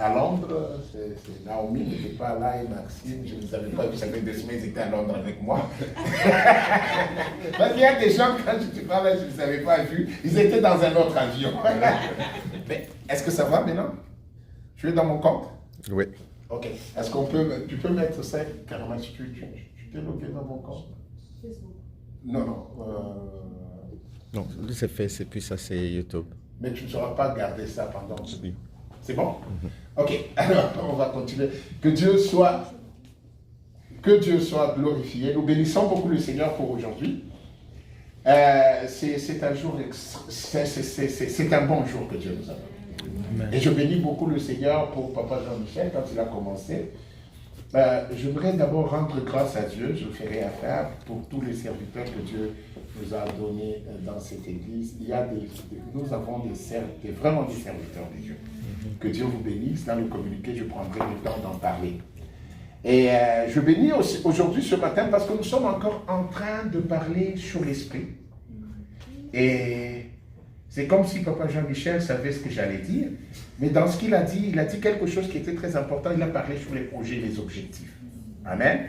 à Londres, c'est Naomi n'était pas là et Maxime, je ne les avais pas vus, ça fait 2 semaines, ils étaient à Londres avec moi. Parce qu'il y a des gens, quand je te parlais, je ne les avais pas vus, ils étaient dans un autre avion. Mais est-ce que ça va maintenant? Tu es dans mon compte? Oui. Ok. Est-ce qu'on peut, tu peux mettre ça, carrément, si tu t'es logué dans mon compte? Non. Non, c'est fait, c'est puis ça, c'est YouTube. Mais tu ne sauras pas garder ça pendant. Oui. C'est bon? Ok, alors on va continuer. Que Dieu soit glorifié. Nous bénissons beaucoup le Seigneur pour aujourd'hui. C'est un jour, c'est un bon jour que Dieu nous a donné. Et je bénis beaucoup le Seigneur pour Papa Jean-Michel quand il a commencé. J'aimerais d'abord rendre grâce à Dieu, je ferai affaire pour tous les serviteurs que Dieu nous a donnés dans cette église. Nous avons vraiment des serviteurs de Dieu. Que Dieu vous bénisse. Dans le communiqué, je prendrai le temps d'en parler. Et je bénis aujourd'hui, ce matin, parce que nous sommes encore en train de parler sur l'esprit. Et c'est comme si Papa Jean-Michel savait ce que j'allais dire. Mais dans ce qu'il a dit, il a dit quelque chose qui était très important. Il a parlé sur les projets, les objectifs. Amen.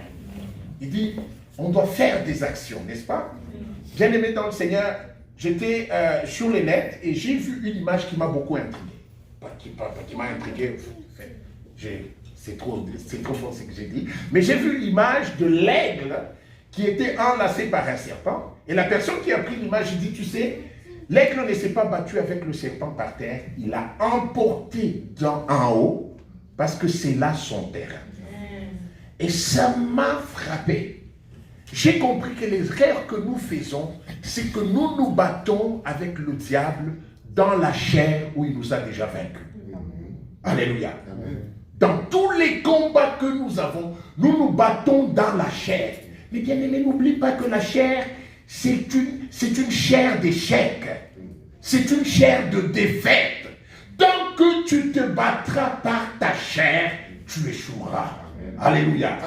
Il dit, on doit faire des actions, n'est-ce pas? Bien aimé dans le Seigneur, j'étais sur les lettres et j'ai vu une image qui m'a beaucoup intrigué. Qui m'a intrigué, c'est trop fort ce que j'ai dit. Mais j'ai vu l'image de l'aigle qui était enlacé par un serpent. Et la personne qui a pris l'image, il dit, tu sais, l'aigle ne s'est pas battu avec le serpent par terre, il a emporté en haut parce que c'est là son terrain. Et ça m'a frappé. J'ai compris que les erreurs que nous faisons, c'est que nous nous battons avec le diable dans la chair où il nous a déjà vaincus. Alléluia. Dans tous les combats que nous avons, nous nous battons dans la chair. Mais bien aimé, n'oublie pas que la chair, c'est une chair d'échec. C'est une chair de défaite. Tant que tu te battras par ta chair, tu échoueras. Alléluia.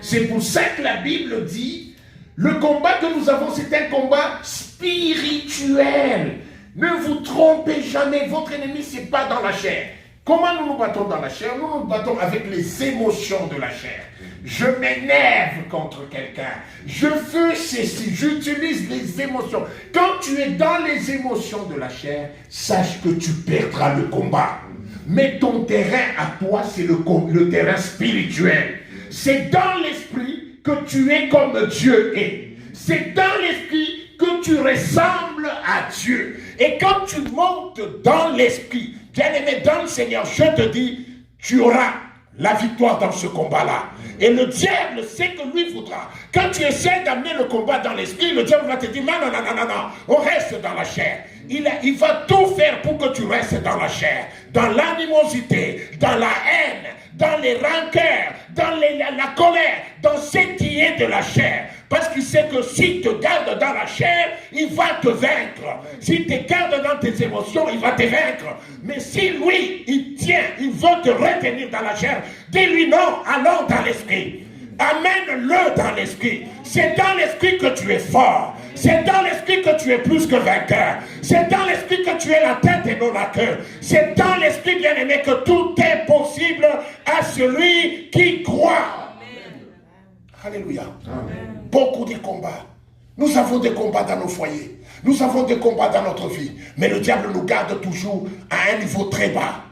C'est pour ça que la Bible dit, le combat que nous avons, c'est un combat spirituel. Ne vous trompez jamais, votre ennemi, ce n'est pas dans la chair. Comment nous nous battons dans la chair? Nous nous battons avec les émotions de la chair. Je m'énerve contre quelqu'un. Je fais ceci. J'utilise les émotions. Quand tu es dans les émotions de la chair, sache que tu perdras le combat. Mais ton terrain à toi, c'est le terrain spirituel. C'est dans l'esprit que tu es comme Dieu est. C'est dans l'esprit que tu ressembles à Dieu. Et quand tu montes dans l'esprit, bien-aimé dans le Seigneur, je te dis, tu auras la victoire dans ce combat-là. Et le diable sait que lui voudra. Quand tu essaies d'amener le combat dans l'esprit, le diable va te dire, non, on reste dans la chair. Il va tout faire pour que tu restes dans la chair, dans l'animosité, dans la haine, dans les rancœurs, dans la colère, dans ce qui est de la chair. Parce qu'il sait que s'il te garde dans la chair, il va te vaincre. S'il te garde dans tes émotions, il va te vaincre. Mais si lui, il tient, il veut te retenir dans la chair, dis-lui non, allons dans l'esprit. Amène-le dans l'esprit. C'est dans l'esprit que tu es fort. C'est dans l'esprit que tu es plus que vainqueur. C'est dans l'esprit que tu es la tête et non la queue. C'est dans l'esprit, bien-aimé, que tout est possible à celui qui croit. Alléluia. Amen. Beaucoup de combats. Nous avons des combats dans nos foyers. Nous avons des combats dans notre vie. Mais le diable nous garde toujours à un niveau très bas.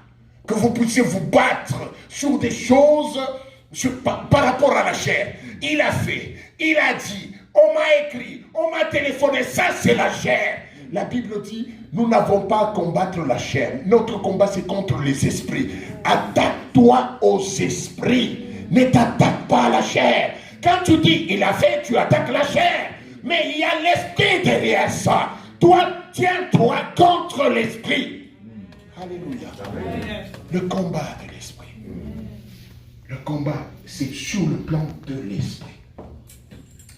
Que vous puissiez vous battre sur des choses par rapport à la chair. Il a fait, il a dit, on m'a écrit, on m'a téléphoné. Ça, c'est la chair. La Bible dit, nous n'avons pas à combattre la chair. Notre combat, c'est contre les esprits. Attaque-toi aux esprits. Ne t'attaque pas à la chair. Quand tu dis, il a fait, tu attaques la chair. Mais il y a l'esprit derrière ça. Toi, tiens-toi contre l'esprit. Alléluia. Amen. Le combat de l'esprit. Le combat, c'est sur le plan de l'esprit.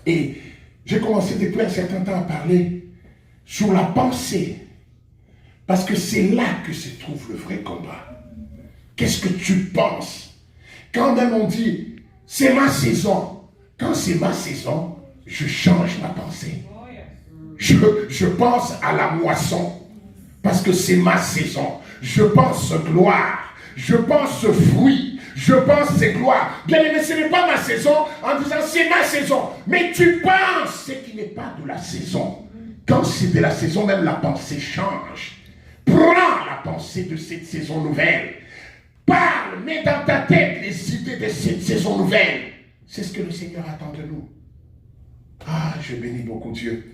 Et j'ai commencé depuis un certain temps à parler sur la pensée. Parce que c'est là que se trouve le vrai combat. Qu'est-ce que tu penses? Quand même on dit, c'est ma saison. Quand c'est ma saison, je change ma pensée. Je pense à la moisson. Parce que c'est ma saison. Je pense gloire. je pense fruit, je pense gloire. Bien aimé, ce n'est pas ma saison en disant c'est ma saison. Mais tu penses ce qui n'est pas de la saison. Quand c'est de la saison, même la pensée change. Prends la pensée de cette saison nouvelle. Parle, mets dans ta tête les idées de cette saison nouvelle. C'est ce que le Seigneur attend de nous. Ah, je bénis beaucoup Dieu.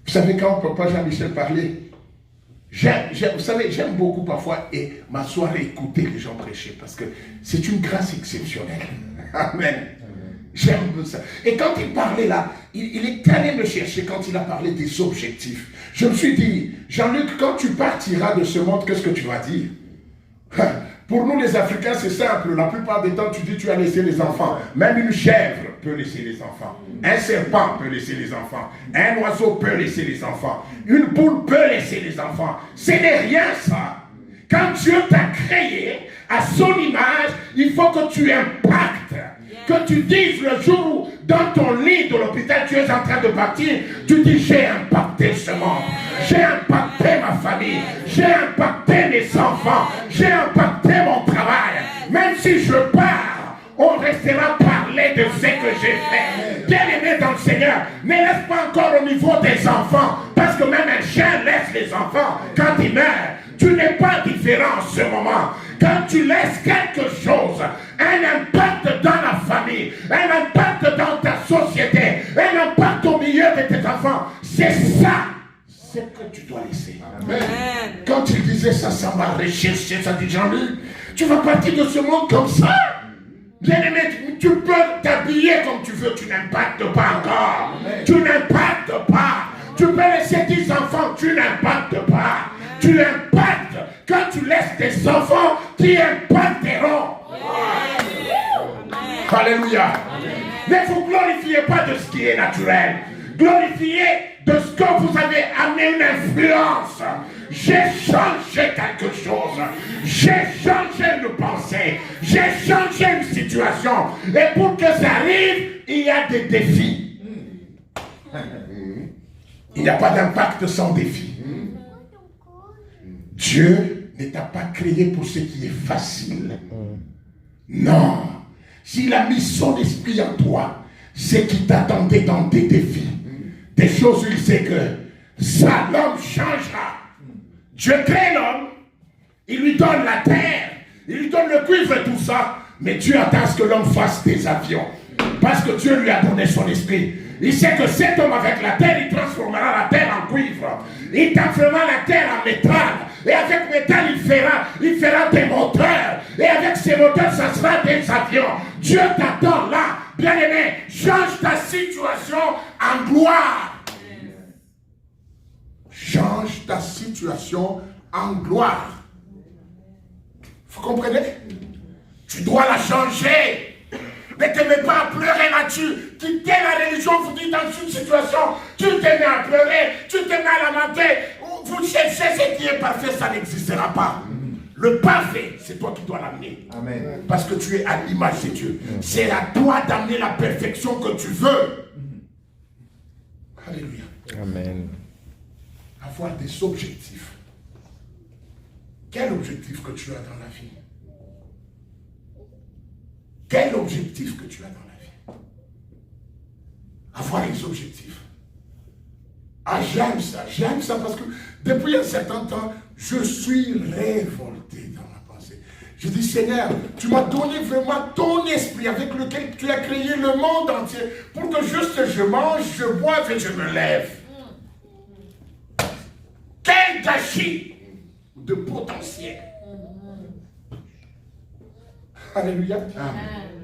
Vous savez, quand Papa Jean-Michel parlait, vous savez, j'aime beaucoup parfois m'asseoir et écouter les gens prêcher parce que c'est une grâce exceptionnelle. Amen. J'aime ça. Et quand il parlait là, il est allé me chercher quand il a parlé des objectifs. Je me suis dit, Jean-Luc, quand tu partiras de ce monde, qu'est-ce que tu vas dire? Pour nous les Africains, c'est simple. La plupart des temps, tu dis tu as laissé les enfants. Même une chèvre peut laisser les enfants. Un serpent peut laisser les enfants. Un oiseau peut laisser les enfants. Une poule peut laisser les enfants. Ce n'est rien ça. Quand Dieu t'a créé à son image, il faut que tu impactes. Que tu dises le jour où, dans ton lit de l'hôpital, tu es en train de partir, tu dis j'ai impacté ce monde. J'ai impacté ma famille. J'ai impacté mes enfants. J'ai impacté mon travail. Même si je pars, on restera parler de ce que j'ai fait. Bien aimé dans le Seigneur, ne laisse pas encore au niveau des enfants. Parce que même un chien laisse les enfants quand il meurt. Tu n'es pas différent en ce moment. Quand tu laisses quelque chose, un impact dans la famille, un impact dans ta société, un impact au milieu de tes enfants, c'est ça ce que tu dois laisser. Amen. Quand il disait ça, ça m'a recherché, ça dit Jean-Luc, tu vas partir de ce monde comme ça. Bien aimé, tu peux t'habiller comme tu veux, tu n'impactes pas encore. Amen. Tu n'impactes pas. Tu peux laisser 10 enfants, tu n'impactes pas. Tu impactes quand tu laisses tes enfants qui impacteront. Amen. Alléluia. Amen. Ne vous glorifiez pas de ce qui est naturel. Glorifiez de ce que vous avez amené une influence. J'ai changé quelque chose. J'ai changé une pensée. J'ai changé une situation. Et pour que ça arrive, il y a des défis. Il n'y a pas d'impact sans défi. Dieu ne t'a pas créé pour ce qui est facile. Non. S'il a mis son esprit en toi, c'est qui t'attendait dans des défis. Des choses où il sait que ça, l'homme changera. Dieu crée l'homme, il lui donne la terre, il lui donne le cuivre et tout ça, mais Dieu attend à ce que l'homme fasse des avions. Parce que Dieu lui a donné son esprit. Il sait que cet homme avec la terre, il transformera la terre en cuivre. Il transformera la terre en métal. Et avec métal, il fera des moteurs. Et avec ces moteurs, ça sera des avions. Dieu t'attend là. Bien aimé, change ta situation en gloire. Change ta situation en gloire. Vous comprenez? Tu dois la changer. Ne te mets pas à pleurer là-dessus. Quittez la religion, vous dites dans une situation, tu te mets à pleurer, tu te mets à lamenter. Vous cherchez ce qui est parfait, ça n'existera pas. Le parfait, c'est toi qui dois l'amener. Amen. Parce que tu es à l'image de Dieu. C'est à toi d'amener la perfection que tu veux. Alléluia. Amen. Avoir des objectifs. Quel objectif que tu as dans la vie? Quel objectif que tu as dans la vie? Avoir des objectifs. Ah, j'aime ça parce que depuis un certain temps, je suis révolté dans ma pensée. Je dis, Seigneur, tu m'as donné vraiment ton esprit avec lequel tu as créé le monde entier pour que juste je mange, je boive et je me lève. Quel gâchis de potentiel. Alléluia. Amen.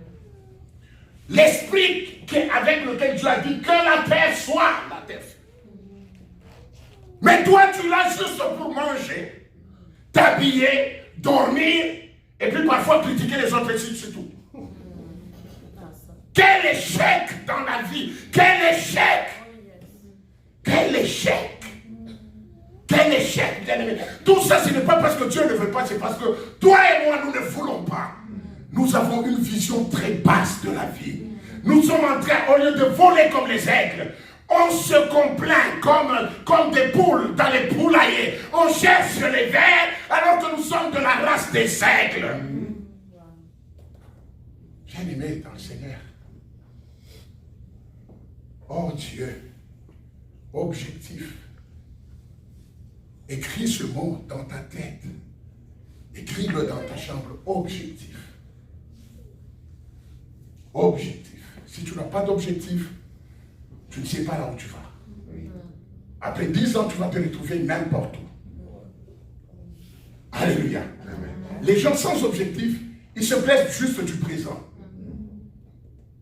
L'esprit avec lequel Dieu a dit que la terre soit, la terre. Mais toi, tu l'as juste pour manger, t'habiller, dormir, et puis parfois critiquer les autres, c'est tout. Quel échec dans la vie! Quel échec! Quel échec! Quel échec, bien-aimé! Tout ça, ce n'est pas parce que Dieu ne veut pas, c'est parce que toi et moi, nous ne voulons pas. Nous avons une vision très basse de la vie. Nous sommes en train, au lieu de voler comme les aigles, On se complaint comme des poules dans les poulaillers. On cherche les vers alors que nous sommes de la race des aigles. Bien-aimé dans le Seigneur. Oh Dieu, objectif. Écris ce mot dans ta tête. Écris-le dans ta chambre. Objectif. Objectif. Si tu n'as pas d'objectif, tu ne sais pas là où tu vas. Après 10 ans, tu vas te retrouver n'importe où. Alléluia. Les gens sans objectif, ils se plaisent juste du présent.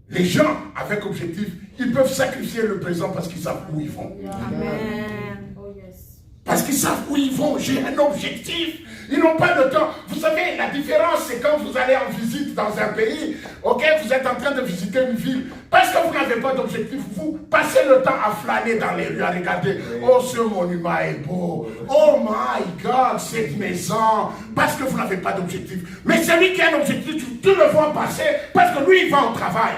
Les gens avec objectif, ils peuvent sacrifier le présent parce qu'ils savent où ils vont. Amen. Oh yes. Parce qu'ils savent où ils vont. J'ai un objectif. Ils n'ont pas le temps. Vous savez, la différence, c'est quand vous allez en visite dans un pays, ok, vous êtes en train de visiter une ville, parce que vous n'avez pas d'objectif, vous passez le temps à flâner dans les rues, à regarder, oh, ce monument est beau, oh my God, cette maison, parce que vous n'avez pas d'objectif. Mais celui qui a un objectif, tu le vois passer, parce que lui, il va au travail.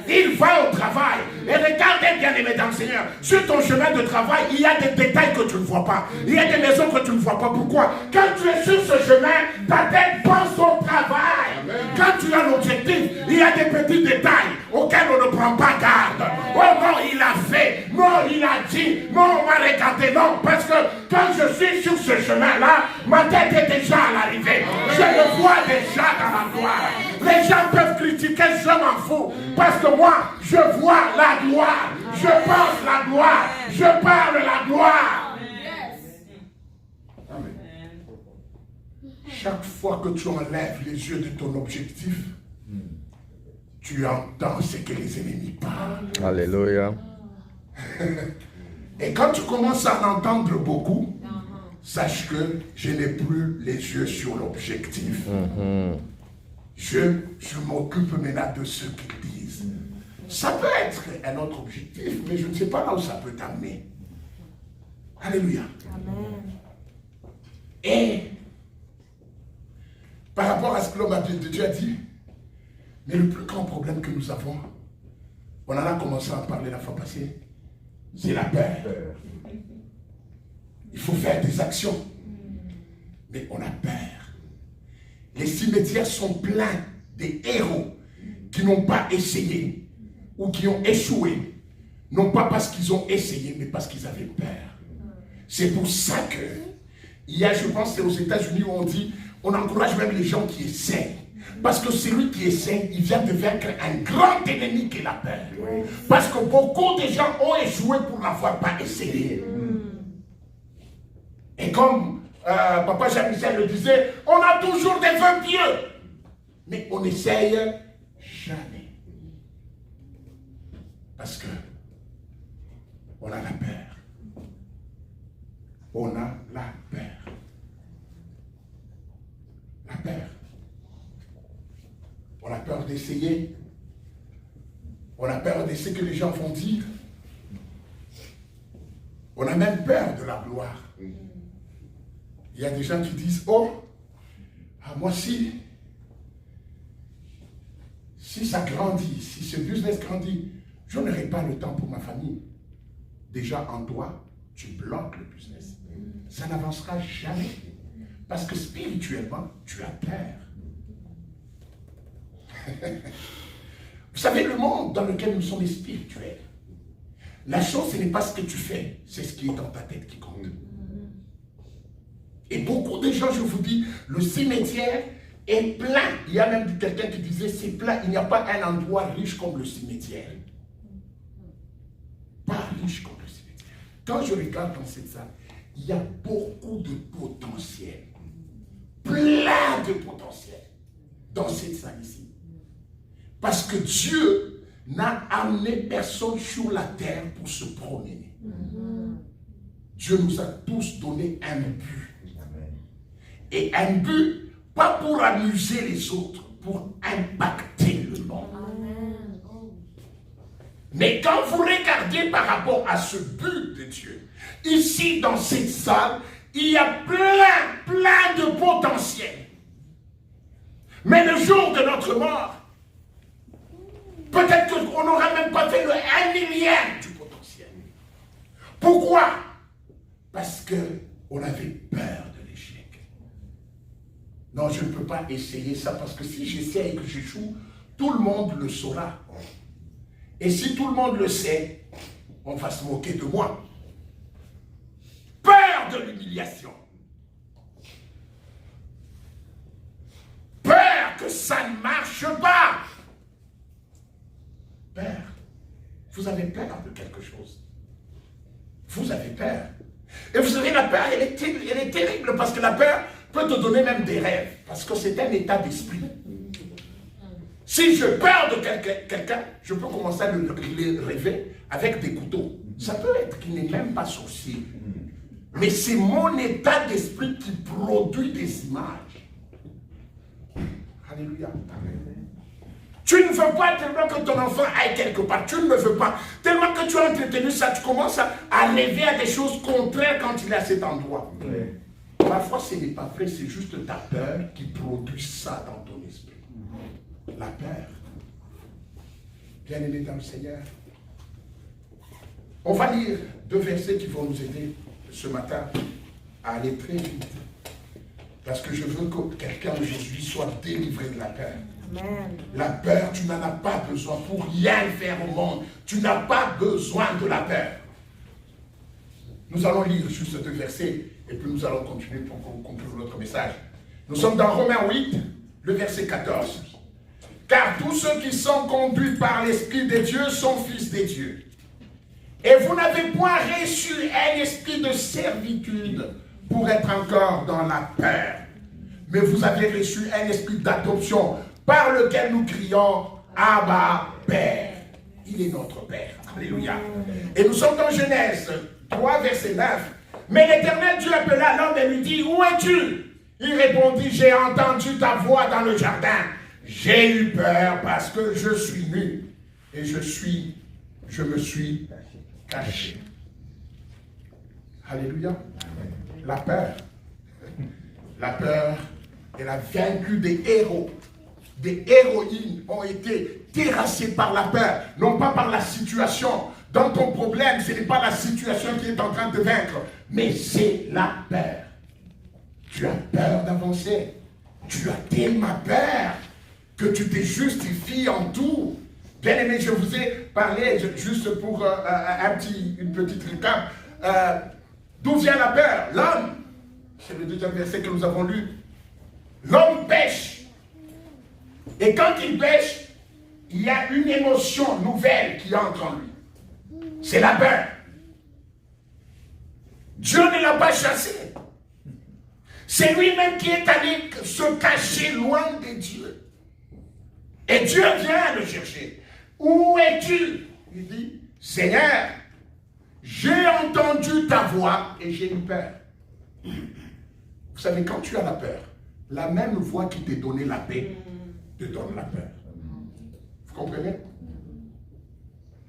Il va au travail. Et regardez, bien aimé dans le Seigneur, sur ton chemin de travail, il y a des détails que tu ne vois pas. Il y a des maisons que tu ne vois pas. Pourquoi? Quand tu es sur ce chemin, ta tête pense au travail. Amen. Quand tu as l'objectif, il y a des petits détails auxquels on ne prend pas garde. Oh non, il a fait. Non, il a dit. Non, on m'a regardé. Non, parce que quand je suis sur ce chemin-là, ma tête est déjà à l'arrivée. Je le vois déjà dans la gloire. Les gens peuvent critiquer, je m'en fous. Parce que moi, je vois la gloire. Je pense la gloire. Je parle la gloire. Chaque fois que tu enlèves les yeux de ton objectif, tu entends ce que les ennemis parlent. Alléluia. Et quand tu commences à en entendre beaucoup, sache que je n'ai plus les yeux sur l'objectif. Je m'occupe maintenant de ce qu'ils disent. Ça peut être un autre objectif, mais je ne sais pas là où ça peut t'amener. Alléluia. Amen. Et par rapport à ce que l'homme de Dieu a dit, mais le plus grand problème que nous avons, on en a commencé à en parler la fois passée, c'est la peur. Il faut faire des actions, mais on a peur. Les cimetières sont pleins des héros qui n'ont pas essayé ou qui ont échoué, non pas parce qu'ils ont essayé, mais parce qu'ils avaient peur. C'est pour ça que, il y a, je pense, c'est aux États-Unis où on dit, on encourage même les gens qui essayent. Parce que celui qui essaie, il vient de vaincre un grand ennemi qui est la peur. Parce que beaucoup de gens ont échoué pour n'avoir pas essayé. Et comme Papa Jean-Michel le disait, on a toujours des vœux pieux. Mais on n'essaye jamais. Parce que on a la peur. On a la peur. La peur. On a peur d'essayer. On a peur de ce que les gens vont dire. On a même peur de la gloire. Il y a des gens qui disent, oh, moi si ça grandit, si ce business grandit, je n'aurai pas le temps pour ma famille. Déjà en toi, tu bloques le business. Ça n'avancera jamais. Parce que spirituellement, tu as peur. Vous savez, le monde dans lequel nous sommes est spirituel. La chose, ce n'est pas ce que tu fais, c'est ce qui est dans ta tête qui compte. Et beaucoup de gens, je vous dis, le cimetière est plein. Il y a même quelqu'un qui disait, c'est plein, il n'y a pas un endroit riche comme le cimetière. Pas riche comme le cimetière. Quand je regarde dans cette salle, il y a beaucoup de potentiel. Plein de potentiel dans cette salle ici. Parce que Dieu n'a amené personne sur la terre pour se promener. Dieu nous a tous donné un but. Et un but, pas pour amuser les autres, pour impacter le monde. Mais quand vous regardez par rapport à ce but de Dieu, ici dans cette salle, il y a plein de potentiel. Mais le jour de notre mort, peut-être qu'on n'aura même pas fait le 1 millième du potentiel. Pourquoi? Parce qu'on avait peur de l'échec. Non, je ne peux pas essayer ça parce que si j'essaie et que j'échoue, tout le monde le saura. Et si tout le monde le sait, on va se moquer de moi. Peur de l'humiliation. Peur que ça ne marche pas. Peur. Vous avez peur de quelque chose. Vous avez peur. Et vous savez, la peur, elle est terrible parce que la peur peut te donner même des rêves. Parce que c'est un état d'esprit. Si je peur de quelqu'un, je peux commencer à le rêver avec des couteaux. Ça peut être qu'il n'est même pas sorcier. Mais c'est mon état d'esprit qui produit des images. Alléluia. Tu ne veux pas tellement que ton enfant aille quelque part. Tu ne le veux pas. Tellement que tu as entretenu ça, tu commences à rêver à des choses contraires quand il est à cet endroit. Parfois, ce n'est pas vrai, c'est juste ta peur qui produit ça dans ton esprit. La peur. Bien-aimés dans le Seigneur. On va lire 2 versets qui vont nous aider ce matin à aller très vite. Parce que je veux que quelqu'un aujourd'hui soit délivré de la peur. Amen. La peur, tu n'en as pas besoin pour rien faire au monde. Tu n'as pas besoin de la peur. Nous allons lire juste 2 versets et puis nous allons continuer pour conclure notre message. Nous sommes dans Romains 8, le verset 14. Car tous ceux qui sont conduits par l'Esprit de Dieu sont fils de Dieu. Et vous n'avez point reçu un esprit de servitude pour être encore dans la peur. Mais vous avez reçu un esprit d'adoption par lequel nous crions Abba, Père. Il est notre Père. Alléluia. Et nous sommes dans Genèse 3, verset 9. Mais l'Éternel Dieu appela l'homme et lui dit, où es-tu? Il répondit, j'ai entendu ta voix dans le jardin. J'ai eu peur parce que je suis nu et je me suis caché. Alléluia. La peur. La peur, elle a vaincu des héros. Des héroïnes ont été terrassées par la peur, non pas par la situation. Dans ton problème, ce n'est pas la situation qui est en train de vaincre, mais c'est la peur. Tu as peur d'avancer. Tu as tellement peur que tu te justifies en tout. Bien aimé, je vous ai parlé, juste pour une petite récap, d'où vient la peur? L'homme, c'est le 2e verset que nous avons lu. L'homme pêche. Et quand il pêche, il y a une émotion nouvelle qui entre en lui. C'est la peur. Dieu ne l'a pas chassé. C'est lui-même qui est allé se cacher loin de Dieu. Et Dieu vient le chercher. Où es-tu? Il dit, Seigneur, j'ai entendu ta voix et j'ai eu peur. Vous savez, quand tu as la peur, la même voix qui t'a donné la paix te donne la peur. Vous comprenez?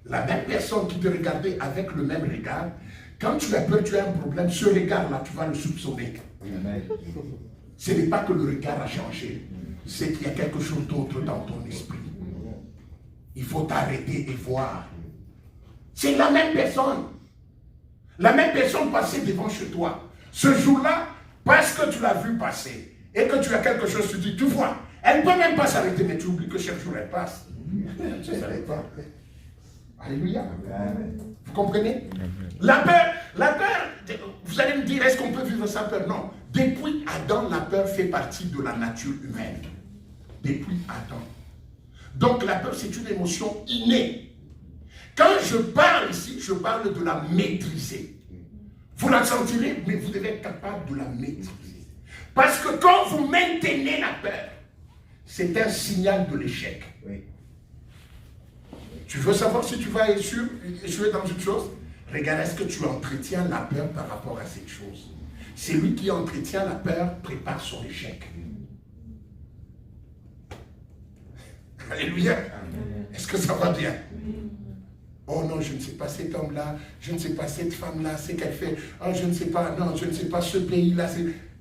La même personne qui te regardait avec le même regard, quand tu as peur, tu as un problème, ce regard-là, tu vas le soupçonner. Ce n'est pas que le regard a changé, c'est qu'il y a quelque chose d'autre dans ton esprit. Il faut t'arrêter et voir. C'est la même personne. La même personne passée devant chez toi. Ce jour-là, parce que tu l'as vu passer et que tu as quelque chose, tu dis, tu vois, elle ne peut même pas s'arrêter, mais tu oublies que chaque jour elle passe. Tu ne s'arrête pas. Alléluia. Vous comprenez? La peur, vous allez me dire, est-ce qu'on peut vivre sans peur? Non. Depuis Adam, la peur fait partie de la nature humaine. Depuis Adam. Donc la peur, c'est une émotion innée. Quand je parle ici, je parle de la maîtriser. Vous la sentirez, mais vous devez être capable de la maîtriser. Parce que quand vous maintenez la peur, c'est un signal de l'échec. Oui. Tu veux savoir si tu vas échouer dans une chose? Regarde, est-ce que tu entretiens la peur par rapport à cette chose? Celui qui entretient la peur prépare son échec. Alléluia. Est-ce que ça va bien? Oh non, je ne sais pas cet homme-là, je ne sais pas cette femme-là, c'est qu'elle fait. Oh, je ne sais pas, non, je ne sais pas ce pays-là.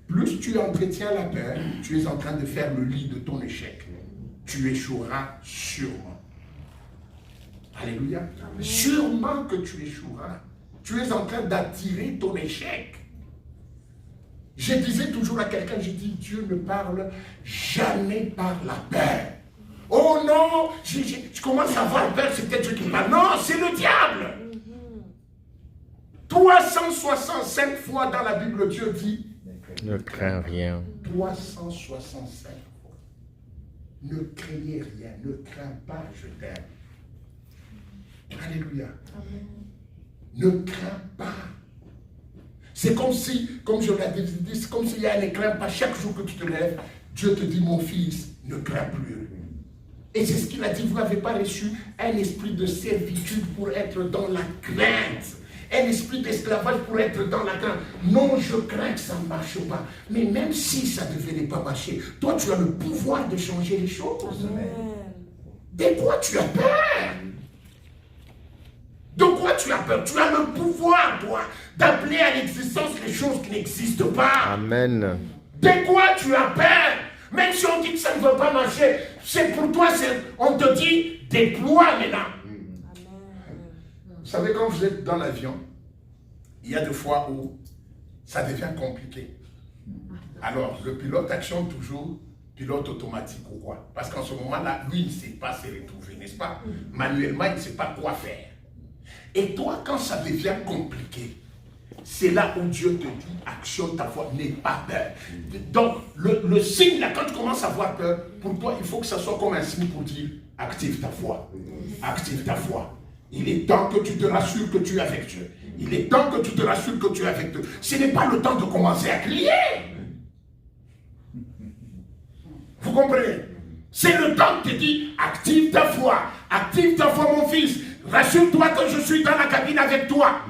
Plus tu entretiens la peur, tu es en train de faire le lit de ton échec. Tu échoueras sûrement. Alléluia. Sûrement que tu échoueras. Tu es en train d'attirer ton échec. Je disais toujours à quelqu'un, je dis, Dieu ne parle jamais par la peur. Oh non, je commence à avoir peur, c'est peut-être Dieu qui parle. Non, c'est le diable. 365 fois dans la Bible, Dieu dit, ne crains rien. 365 fois. Ne craignez rien, ne crains pas, je t'aime. Alléluia. Amen. Ne crains pas. C'est comme si, comme je l'ai dit, c'est comme s'il y a un crains pas. Chaque jour que tu te lèves, Dieu te dit, mon fils, ne crains plus. Et c'est ce qu'il a dit, vous n'avez pas reçu un esprit de servitude pour être dans la crainte. Un esprit d'esclavage pour être dans la crainte. Non, je crains que ça ne marche pas. Mais même si ça ne devait pas marcher, toi, tu as le pouvoir de changer les choses. Amen. De quoi tu as peur? De quoi tu as peur? Tu as le pouvoir, toi, d'appeler à l'existence les choses qui n'existent pas. Amen. De quoi tu as peur? Même si on dit que ça ne veut pas marcher, c'est pour toi, on te dit, déploie maintenant. Vous savez, quand vous êtes dans l'avion, il y a des fois où ça devient compliqué. Alors, le pilote actionne toujours pilote automatique ou quoi. Parce qu'en ce moment-là, lui, il ne sait pas se retrouver, n'est-ce pas? Manuellement, il ne sait pas quoi faire. Et toi, quand ça devient compliqué, c'est là où Dieu te dit, actionne ta foi, n'aie pas peur. Donc, le signe, là, quand tu commences à avoir peur, pour toi, il faut que ça soit comme un signe pour dire, active ta foi. Active ta foi. Il est temps que tu te rassures que tu es avec Dieu. Il est temps que tu te rassures que tu es avec Dieu. Ce n'est pas le temps de commencer à crier. Vous comprenez? C'est le temps que tu dis, active ta foi. Active ta foi, mon fils. Rassure-toi que je suis dans la cabine avec toi.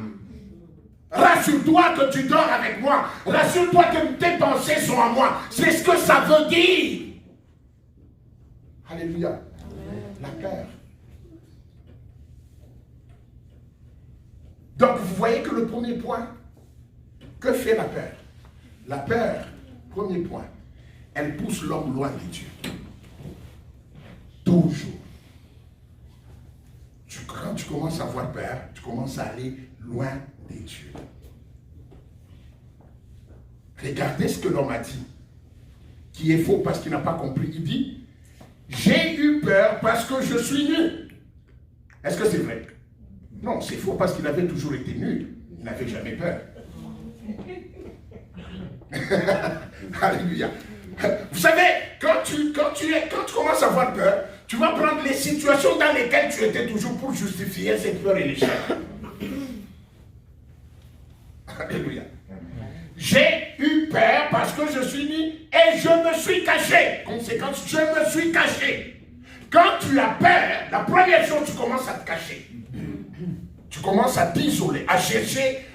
Rassure-toi que tu dors avec moi. Rassure-toi que tes pensées sont à moi. C'est ce que ça veut dire. Alléluia. La peur. Donc, vous voyez que le premier point, que fait la peur? La peur, premier point, elle pousse l'homme loin de Dieu. Toujours. Quand tu commences à avoir peur, tu commences à aller loin de Dieu. Regardez ce que l'homme a dit, qui est faux parce qu'il n'a pas compris. Il dit, j'ai eu peur parce que je suis nul. Est-ce que c'est vrai? Non, c'est faux parce qu'il avait toujours été nul. Il n'avait jamais peur. Alléluia. Vous savez, quand tu commences à avoir peur, tu vas prendre les situations dans lesquelles tu étais toujours pour justifier cette peur et l'échec. Alléluia. J'ai eu peur parce que je suis nul et je me suis caché. Conséquence, je me suis caché. Quand tu as peur, la première chose, tu commences à te cacher. Tu commences à t'isoler, à chercher,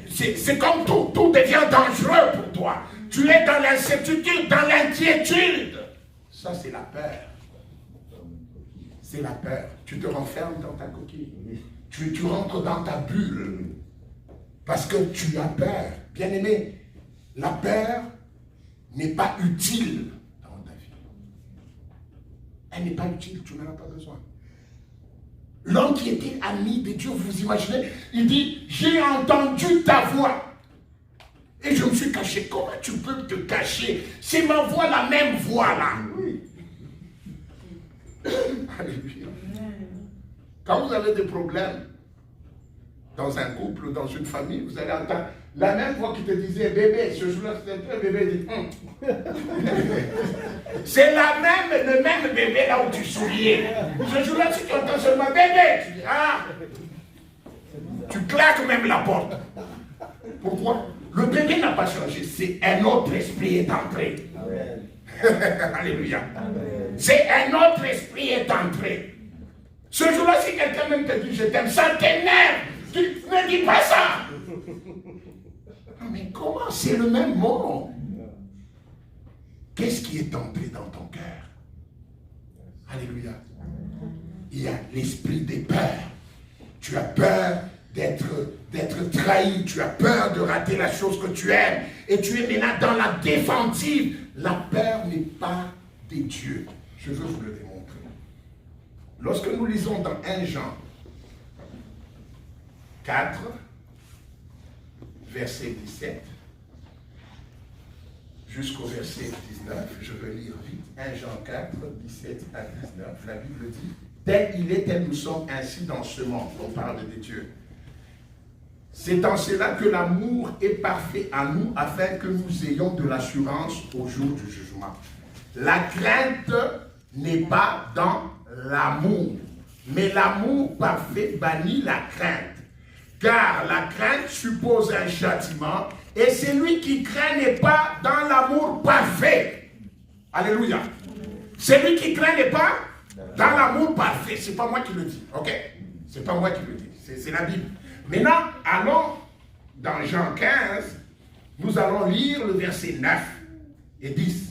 c'est comme tout devient dangereux pour toi. Tu es dans l'incertitude, dans l'inquiétude. Ça, c'est la peur. C'est la peur. Tu te renfermes dans ta coquille. Tu rentres dans ta bulle. Parce que tu as peur. Bien-aimé, la peur n'est pas utile dans ta vie. Elle n'est pas utile, tu n'en as pas besoin. L'homme qui était ami de Dieu, vous imaginez, il dit, j'ai entendu ta voix. Et je me suis caché. Comment tu peux te cacher? C'est ma voix, la même voix là. Oui. Alléluia. Quand vous avez des problèmes dans un couple, dans une famille, vous allez entendre la même voix qui te disait bébé. Ce jour-là, c'était un bébé dit c'est le même bébé là où tu souriais. Ce jour-là, si tu entends seulement bébé, tu dis ah. Tu claques même la porte. Pourquoi? Le bébé n'a pas changé, c'est un autre esprit est entré. Alléluia. C'est un autre esprit est entré. Ce jour-là, si quelqu'un même te dit je t'aime, ça t'énerve. Tu ne dis pas ça. Non, mais comment? C'est le même mot. Qu'est-ce qui est entré dans ton cœur? Alléluia. Il y a l'esprit des peurs. Tu as peur d'être trahi, tu as peur de rater la chose que tu aimes, et tu es maintenant dans la défensive. La peur n'est pas de Dieu. Je veux vous le démontrer. Lorsque nous lisons dans 1 Jean, 4, verset 17, jusqu'au verset 19. Je vais lire vite. 1 Jean 4, 17 à 19. La Bible dit, tel il est, tel nous sommes, ainsi dans ce monde. On parle de Dieu. C'est en cela que l'amour est parfait à nous, afin que nous ayons de l'assurance au jour du jugement. La crainte n'est pas dans l'amour, mais l'amour parfait bannit la crainte. Car la crainte suppose un châtiment, et celui qui craint n'est pas dans l'amour parfait. Alléluia. Celui qui craint n'est pas dans l'amour parfait. C'est pas moi qui le dis, ok? C'est pas moi qui le dis, c'est la Bible. Maintenant, allons dans Jean 15, nous allons lire le verset 9 et 10.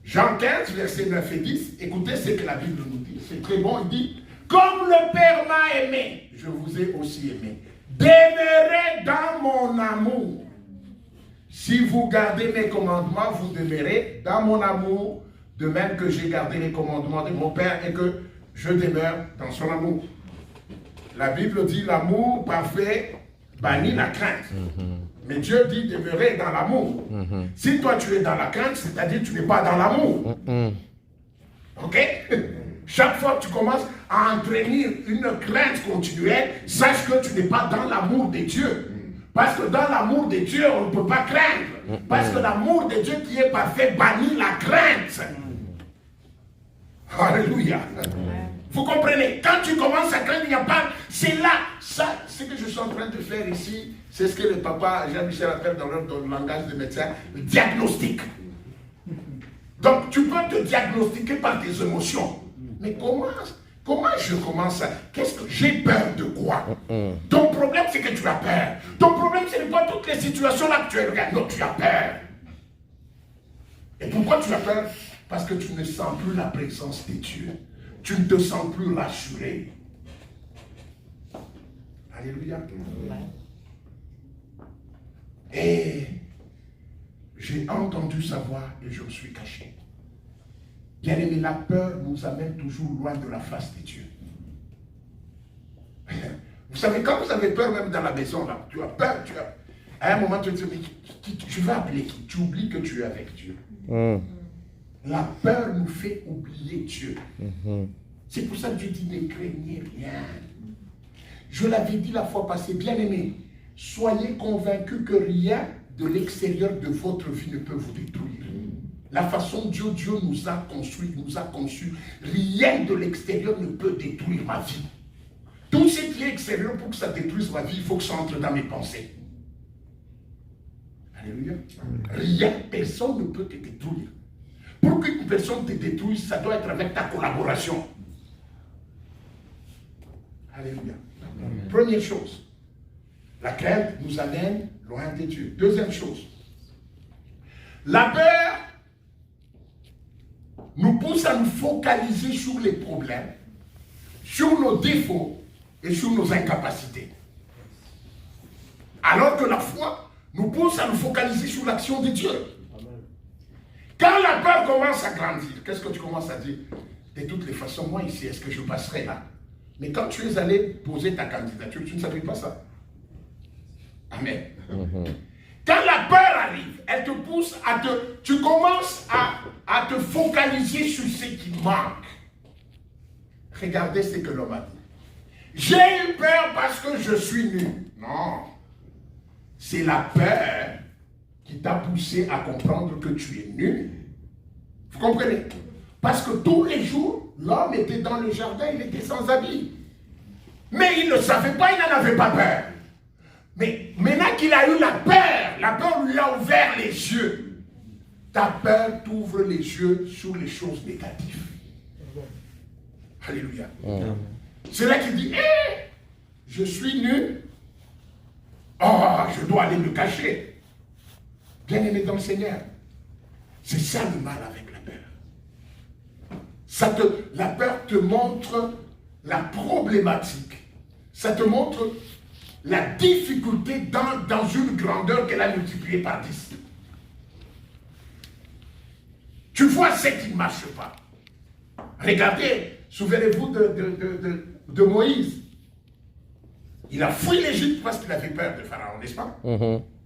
Jean 15, verset 9 et 10, écoutez ce que la Bible nous dit. C'est très bon, il dit, comme le Père m'a aimé, je vous ai aussi aimé. Demeurez dans mon amour. Si vous gardez mes commandements, vous demeurez dans mon amour, de même que j'ai gardé les commandements de mon Père et que je demeure dans son amour. La Bible dit l'amour parfait bannit la crainte. Mais Dieu dit demeurer dans l'amour. Si toi tu es dans la crainte, c'est-à-dire que tu n'es pas dans l'amour. Ok? Chaque fois que tu commences à entraîner une crainte continuelle, sache que tu n'es pas dans l'amour de Dieu. Parce que dans l'amour de Dieu, on ne peut pas craindre. Parce que l'amour de Dieu qui est parfait bannit la crainte. Alléluia. Vous comprenez? Quand tu commences à craindre, il n'y a pas... C'est là. Ça, ce que je suis en train de faire ici, c'est ce que le papa Jean-Michel appelle dans le langage de médecin, le diagnostic. Donc, tu peux te diagnostiquer par tes émotions. Mais comment je commence à... Qu'est-ce que j'ai peur de quoi? Ton problème, c'est que tu as peur. Ton problème, ce n'est pas toutes les situations là que tu regardes. Non, tu as peur. Et pourquoi tu as peur? Parce que tu ne sens plus la présence de Dieu. Tu ne te sens plus rassuré. Alléluia. Et j'ai entendu sa voix et je me suis caché. Bien aimé, la peur nous amène toujours loin de la face de Dieu. Vous savez, quand vous avez peur même dans la maison, là, tu as peur, à un moment tu te dis, mais tu vas appeler qui? Tu oublies que tu es avec Dieu. La peur nous fait oublier Dieu. C'est pour ça que Dieu dit, ne craignez rien. Je l'avais dit la fois passée, bien aimé, soyez convaincus que rien de l'extérieur de votre vie ne peut vous détruire. La façon dont Dieu nous a construit, nous a conçus, rien de l'extérieur ne peut détruire ma vie. Tout ce qui est extérieur, pour que ça détruise ma vie, il faut que ça entre dans mes pensées. Alléluia. Rien, personne ne peut te détruire. Pour qu'une personne te détruise, ça doit être avec ta collaboration. Alléluia. Première chose, la crainte nous amène loin de Dieu. Deuxième chose, la peur nous pousse à nous focaliser sur les problèmes, sur nos défauts et sur nos incapacités. Alors que la foi nous pousse à nous focaliser sur l'action de Dieu. Quand la peur commence à grandir, qu'est-ce que tu commences à dire? De toutes les façons, moi ici, est-ce que je passerai là? Mais quand tu es allé poser ta candidature, tu ne savais pas ça. Amen. Quand la peur arrive, elle te pousse à tu commences à te focaliser sur ce qui manque. Regardez ce que l'homme a dit. J'ai eu peur parce que je suis nul. Non. C'est la peur qui t'a poussé à comprendre que tu es nul. Vous comprenez? Parce que tous les jours, l'homme était dans le jardin, il était sans habit. Mais il ne savait pas, il n'en avait pas peur. Mais maintenant qu'il a eu la peur lui a ouvert les yeux. Ta peur t'ouvre les yeux sur les choses négatives. Alléluia. C'est là qu'il dit, je suis nul. Oh, je dois aller me cacher. Bien aimé dans le Seigneur. C'est ça le mal avec la peur. La peur te montre la problématique. Ça te montre la difficulté dans une grandeur qu'elle a multipliée par 10. Tu vois ce qui ne marche pas. Regardez, souvenez-vous de Moïse. Il a fui l'Égypte parce qu'il avait peur de Pharaon, n'est-ce pas?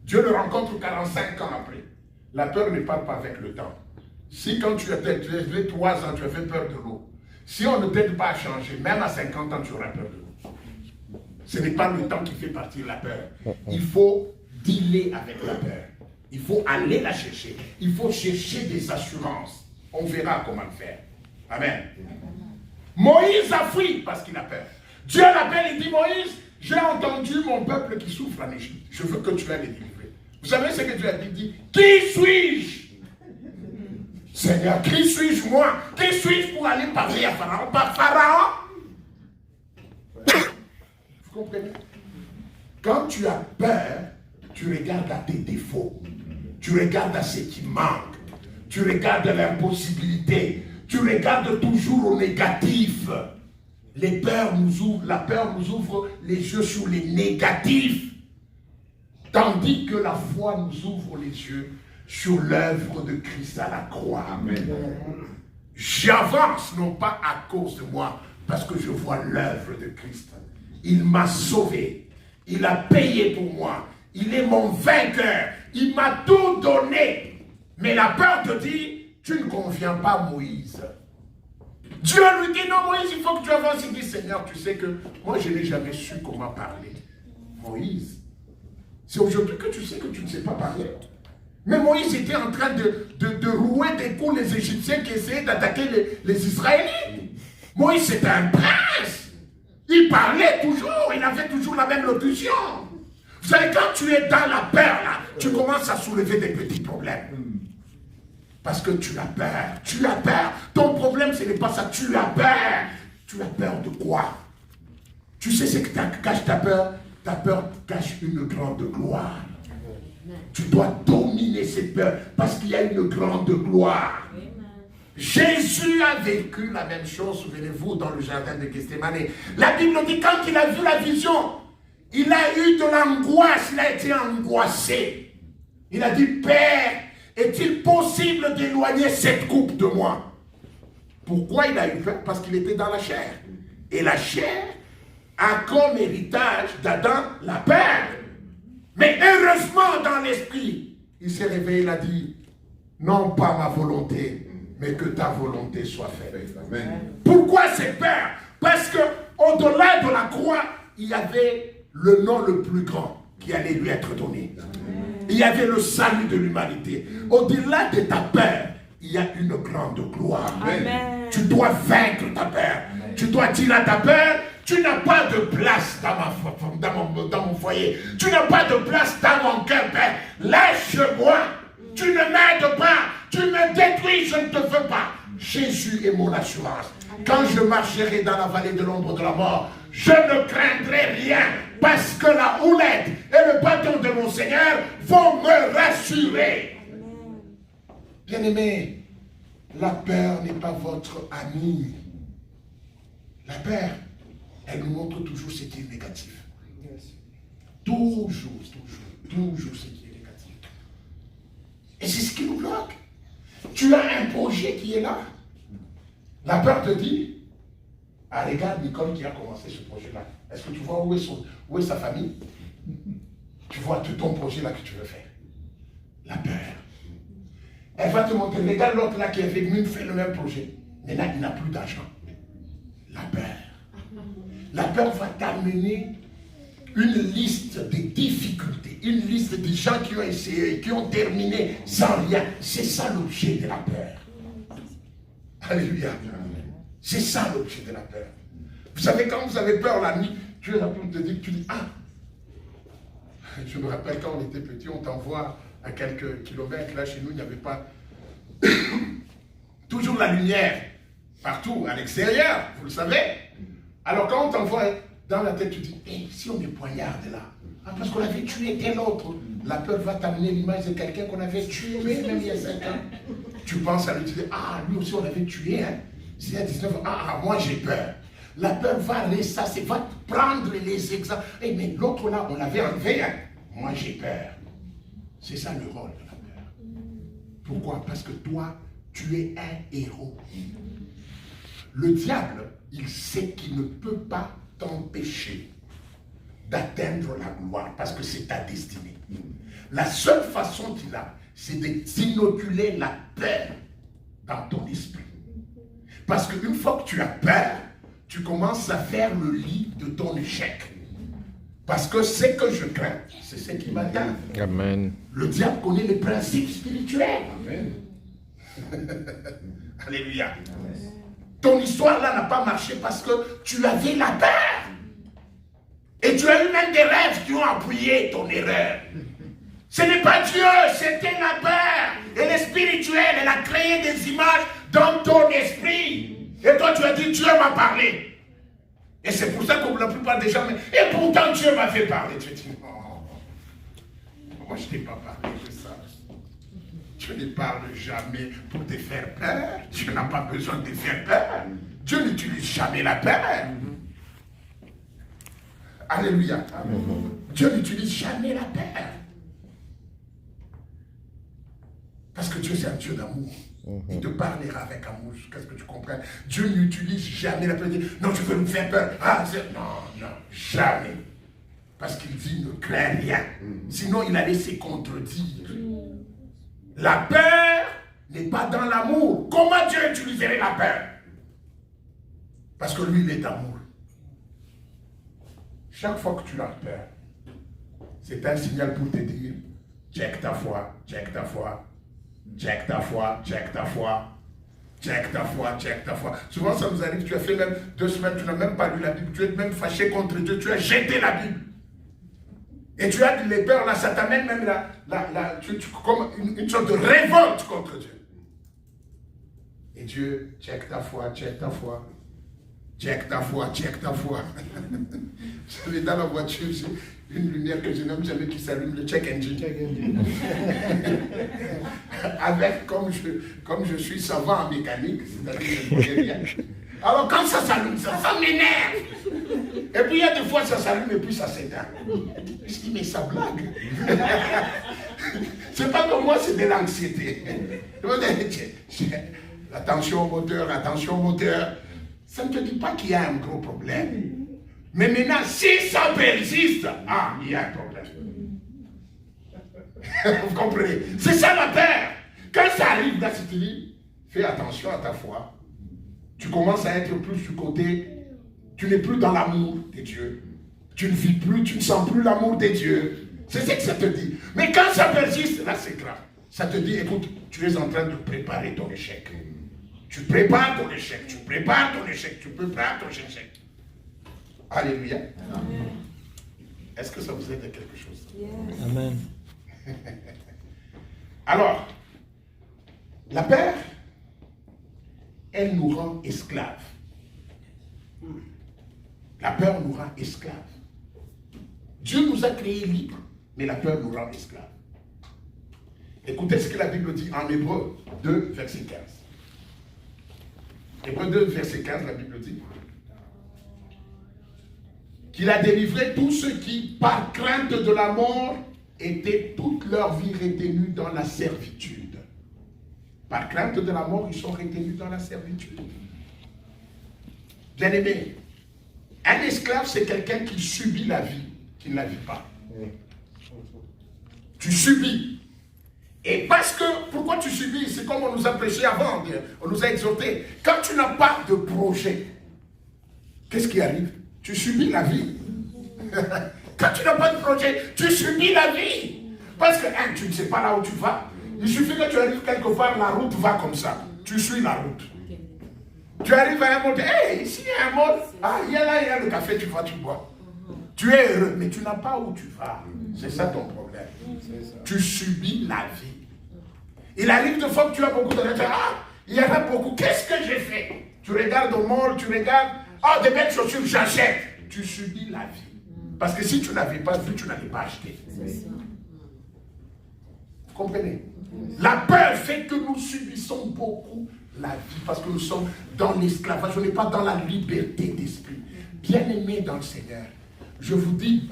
Dieu le rencontre 45 ans après. La peur ne part pas avec le temps. Si quand tu as fait 3 ans, tu as fait peur de l'eau, si on ne t'aide pas à changer, même à 50 ans, tu auras peur de l'eau. Ce n'est pas le temps qui fait partir la peur. Il faut dealer avec la peur. Il faut aller la chercher. Il faut chercher des assurances. On verra comment le faire. Amen. Moïse a fui parce qu'il a peur. Dieu l'appelle et dit, Moïse, j'ai entendu mon peuple qui souffre en Égypte. Je veux que tu ailles les délivrer. Vous savez ce que Dieu a dit? Il dit, qui suis-je? Seigneur, qui suis-je moi? Qui suis-je pour aller parler à Pharaon? Par Pharaon? Vous comprenez? Quand tu as peur, tu regardes à tes défauts. Tu regardes à ce qui manque. Tu regardes à l'impossibilité. Tu regardes toujours au négatif. La peur nous ouvre les yeux sur les négatifs. Tandis que la foi nous ouvre les yeux sur l'œuvre de Christ à la croix. Amen. J'avance non pas à cause de moi, parce que je vois l'œuvre de Christ. Il m'a sauvé. Il a payé pour moi. Il est mon vainqueur. Il m'a tout donné. Mais la peur te dit, tu ne conviens pas à Moïse. Dieu lui dit, non Moïse, il faut que tu avances. Il dit, Seigneur, tu sais que moi je n'ai jamais su comment parler. Moïse, c'est aujourd'hui que tu sais que tu ne sais pas parler. Mais Moïse était en train de rouer des coups les Égyptiens qui essayaient d'attaquer les Israélites. Moïse c'était un prince. Il parlait toujours, il avait toujours la même locution. Vous savez, quand tu es dans la peur, là, tu commences à soulever des petits problèmes. Parce que tu as peur. Tu as peur. Ton problème, ce n'est pas ça. Tu as peur. Tu as peur de quoi? Tu sais ce que cache ta peur? Ta peur cache une grande gloire. Tu dois dominer cette peur parce qu'il y a une grande gloire. Jésus a vécu la même chose, souvenez-vous, dans le jardin de Gethsémane. La Bible dit, quand il a vu la vision, il a eu de l'angoisse, il a été angoissé. Il a dit, Père, est-il possible d'éloigner cette coupe de moi? Pourquoi il a eu peur? Parce qu'il était dans la chair. Et la chair a comme héritage d'Adam la peur. Mais heureusement dans l'esprit, il s'est réveillé, il a dit, non pas ma volonté, mais que ta volonté soit faite. Amen. Pourquoi cette peur? Parce que au-delà de la croix, il y avait le nom le plus grand qui allait lui être donné. Amen. Il y avait le salut de l'humanité. Au-delà de ta peur, il y a une grande gloire. Amen. Tu dois vaincre ta peur. Amen. Tu dois dire à ta peur, tu n'as pas de place dans mon foyer. Tu n'as pas de place dans mon cœur, Père. Lâche-moi. Tu ne m'aides pas. Tu me détruis, je ne te veux pas. Jésus est mon assurance. Quand je marcherai dans la vallée de l'ombre de la mort, je ne craindrai rien. Parce que la houlette et le bâton de mon Seigneur vont me rassurer. Bien-aimé, la peur n'est pas votre amie. La peur, elle nous montre toujours ce qui est négatif. Toujours ce qui est négatif. Et c'est ce qui nous bloque. Tu as un projet qui est là. La peur te dit, ah, regarde Nicole qui a commencé ce projet-là. Est-ce que tu vois où est sa famille? Tu vois tout ton projet là que tu veux faire. La peur. Elle va te montrer, regarde l'autre là qui est venu faire le même projet. Mais là, il n'a plus d'argent. La peur. La peur va t'amener une liste de difficultés, une liste de gens qui ont essayé, qui ont terminé sans rien. C'est ça l'objet de la peur. Alléluia. C'est ça l'objet de la peur. Vous savez, quand vous avez peur la nuit, Dieu a pu te dire, tu dis, ah, je me rappelle quand on était petit, on t'envoie à quelques kilomètres, là chez nous, il n'y avait pas toujours la lumière partout, à l'extérieur, vous le savez. Alors quand on t'envoie dans la tête, tu dis, hey, si on est poignarde là, ah, parce qu'on avait tué tel autre, la peur va t'amener l'image de quelqu'un qu'on avait tué même il y a 5 ans. Tu penses à lui, tu dis, ah, lui aussi on avait tué, hein. S'il y a 19 ans, ah, moi j'ai peur. La peur va ressasser, va prendre les exemples. Hey, mais l'autre là, on l'avait enlevé, hein. Moi j'ai peur. C'est ça le rôle de la peur. Pourquoi? Parce que toi, tu es un héros. Le diable, il sait qu'il ne peut pas t'empêcher d'atteindre la gloire parce que c'est ta destinée. La seule façon qu'il a, c'est d'inoculer la peur dans ton esprit. Parce qu'une fois que tu as peur, tu commences à faire le lit de ton échec. Parce que ce que je crains, c'est ce qui m'atteint. Amen. Le diable connaît les principes spirituels. Amen. Alléluia. Amen. Ton histoire là n'a pas marché parce que tu avais la peur. Et tu as eu même des rêves qui ont appuyé ton erreur. Ce n'est pas Dieu, c'était la peur. Elle est spirituelle, elle a créé des images dans ton esprit. Et toi tu as dit, Dieu m'a parlé. Et c'est pour ça que la plupart des gens, et pourtant Dieu m'a fait parler. Tu dis, non, moi je ne t'ai pas parlé de ça. Dieu ne parle jamais pour te faire peur. Dieu n'a pas besoin de te faire peur. Dieu n'utilise jamais la peur. Alléluia. Amen. Dieu n'utilise jamais la peur. Parce que Dieu c'est un Dieu d'amour. Il te parlera avec amour jusqu'à ce que tu comprennes. Dieu n'utilise jamais la peur. Non, tu veux nous faire peur. Non, jamais. Parce qu'il dit ne crains rien. Sinon, il allait se contredire. La peur n'est pas dans l'amour. Comment Dieu utiliserait la peur? Parce que lui, il est amour. Chaque fois que tu as peur, c'est un signal pour te dire, check ta foi, check ta foi. Check ta foi, check ta foi, check ta foi, check ta foi. Souvent ça nous arrive, tu as fait même 2 semaines, tu n'as même pas lu la Bible, tu es même fâché contre Dieu, tu as jeté la Bible. Et tu as les peurs là, ça t'amène même comme une sorte de révolte contre Dieu. Et Dieu, check ta foi, check ta foi. Check ta foi, check ta foi. Vous savez, dans la voiture, j'ai une lumière que je n'aime jamais qui s'allume, le check engine. Avec, comme je suis savant en mécanique, c'est-à-dire alors quand ça s'allume, ça m'énerve. Et puis il y a des fois ça s'allume et puis ça s'éteint. Je dis mais ça blague. C'est pas comme moi, c'est de l'anxiété. Attention au moteur, attention au moteur. Ça ne te dit pas qu'il y a un gros problème. Mais maintenant, si ça persiste, il y a un problème. Vous comprenez? C'est ça la peur. Quand ça arrive, là, tu te dis, fais attention à ta foi. Tu commences à être plus du côté, tu n'es plus dans l'amour de Dieu. Tu ne vis plus, tu ne sens plus l'amour de Dieu. C'est ce que ça te dit. Mais quand ça persiste, là, c'est grave. Ça te dit, écoute, tu es en train de préparer ton échec. Tu prépares ton échec, tu prépares ton échec, tu prépares ton échec. Alléluia. Amen. Est-ce que ça vous aide à quelque chose? Yes. Amen. Alors, la peur, elle nous rend esclaves. La peur nous rend esclaves. Dieu nous a créés libres, mais la peur nous rend esclaves. Écoutez ce que la Bible dit en Hébreux 2, verset 15. Hébreux 2, verset 15, la Bible dit qu'il a délivré tous ceux qui, par crainte de la mort, étaient toute leur vie retenus dans la servitude. Par crainte de la mort, ils sont retenus dans la servitude. Bien aimé, un esclave, c'est quelqu'un qui subit la vie, qui ne la vit pas. Tu subis. Et parce que, pourquoi tu subis? C'est comme on nous a prêché avant, on nous a exhorté. Quand tu n'as pas de projet, qu'est-ce qui arrive? Tu subis la vie. Quand tu n'as pas de projet, tu subis la vie. Parce que, tu ne sais pas là où tu vas. Il suffit que tu arrives quelque part, la route va comme ça. Tu suis la route. Tu arrives à un monde, ici il y a un monde, il y a le café, tu vas, tu bois. Tu es heureux, mais tu n'as pas où tu vas. C'est ça ton problème. Tu subis la vie. Il arrive de fois que tu as beaucoup de retard. Il y en a beaucoup. Qu'est-ce que j'ai fait? Tu regardes au monde, tu regardes, des belles chaussures, j'achète. Tu subis la vie. Parce que si tu n'avais pas vu, tu n'allais pas acheter. Vous comprenez? La peur fait que nous subissons beaucoup la vie parce que nous sommes dans l'esclavage, on n'est pas dans la liberté d'esprit. Bien-aimés dans le Seigneur, je vous dis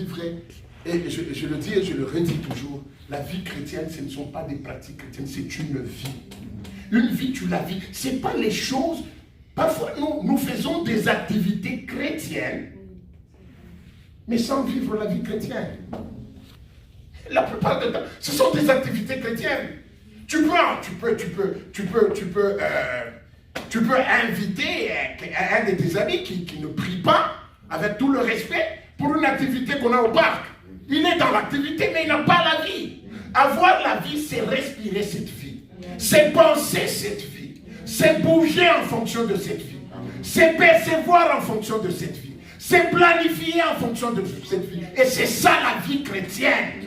vrai, et je le dis et je le redis toujours, la vie chrétienne, ce ne sont pas des pratiques chrétiennes, c'est une vie. Une vie, tu la vis. Ce n'est pas les choses. Parfois, nous faisons des activités chrétiennes mais sans vivre la vie chrétienne. La plupart du temps, ce sont des activités chrétiennes. Tu peux inviter un de tes amis qui ne prie pas, avec tout le respect, pour une activité qu'on a au parc. Il est dans l'activité, mais il n'a pas la vie. Avoir la vie, c'est respirer cette vie. C'est penser cette vie. C'est bouger en fonction de cette vie. C'est percevoir en fonction de cette vie. C'est planifier en fonction de cette vie. Et c'est ça la vie chrétienne.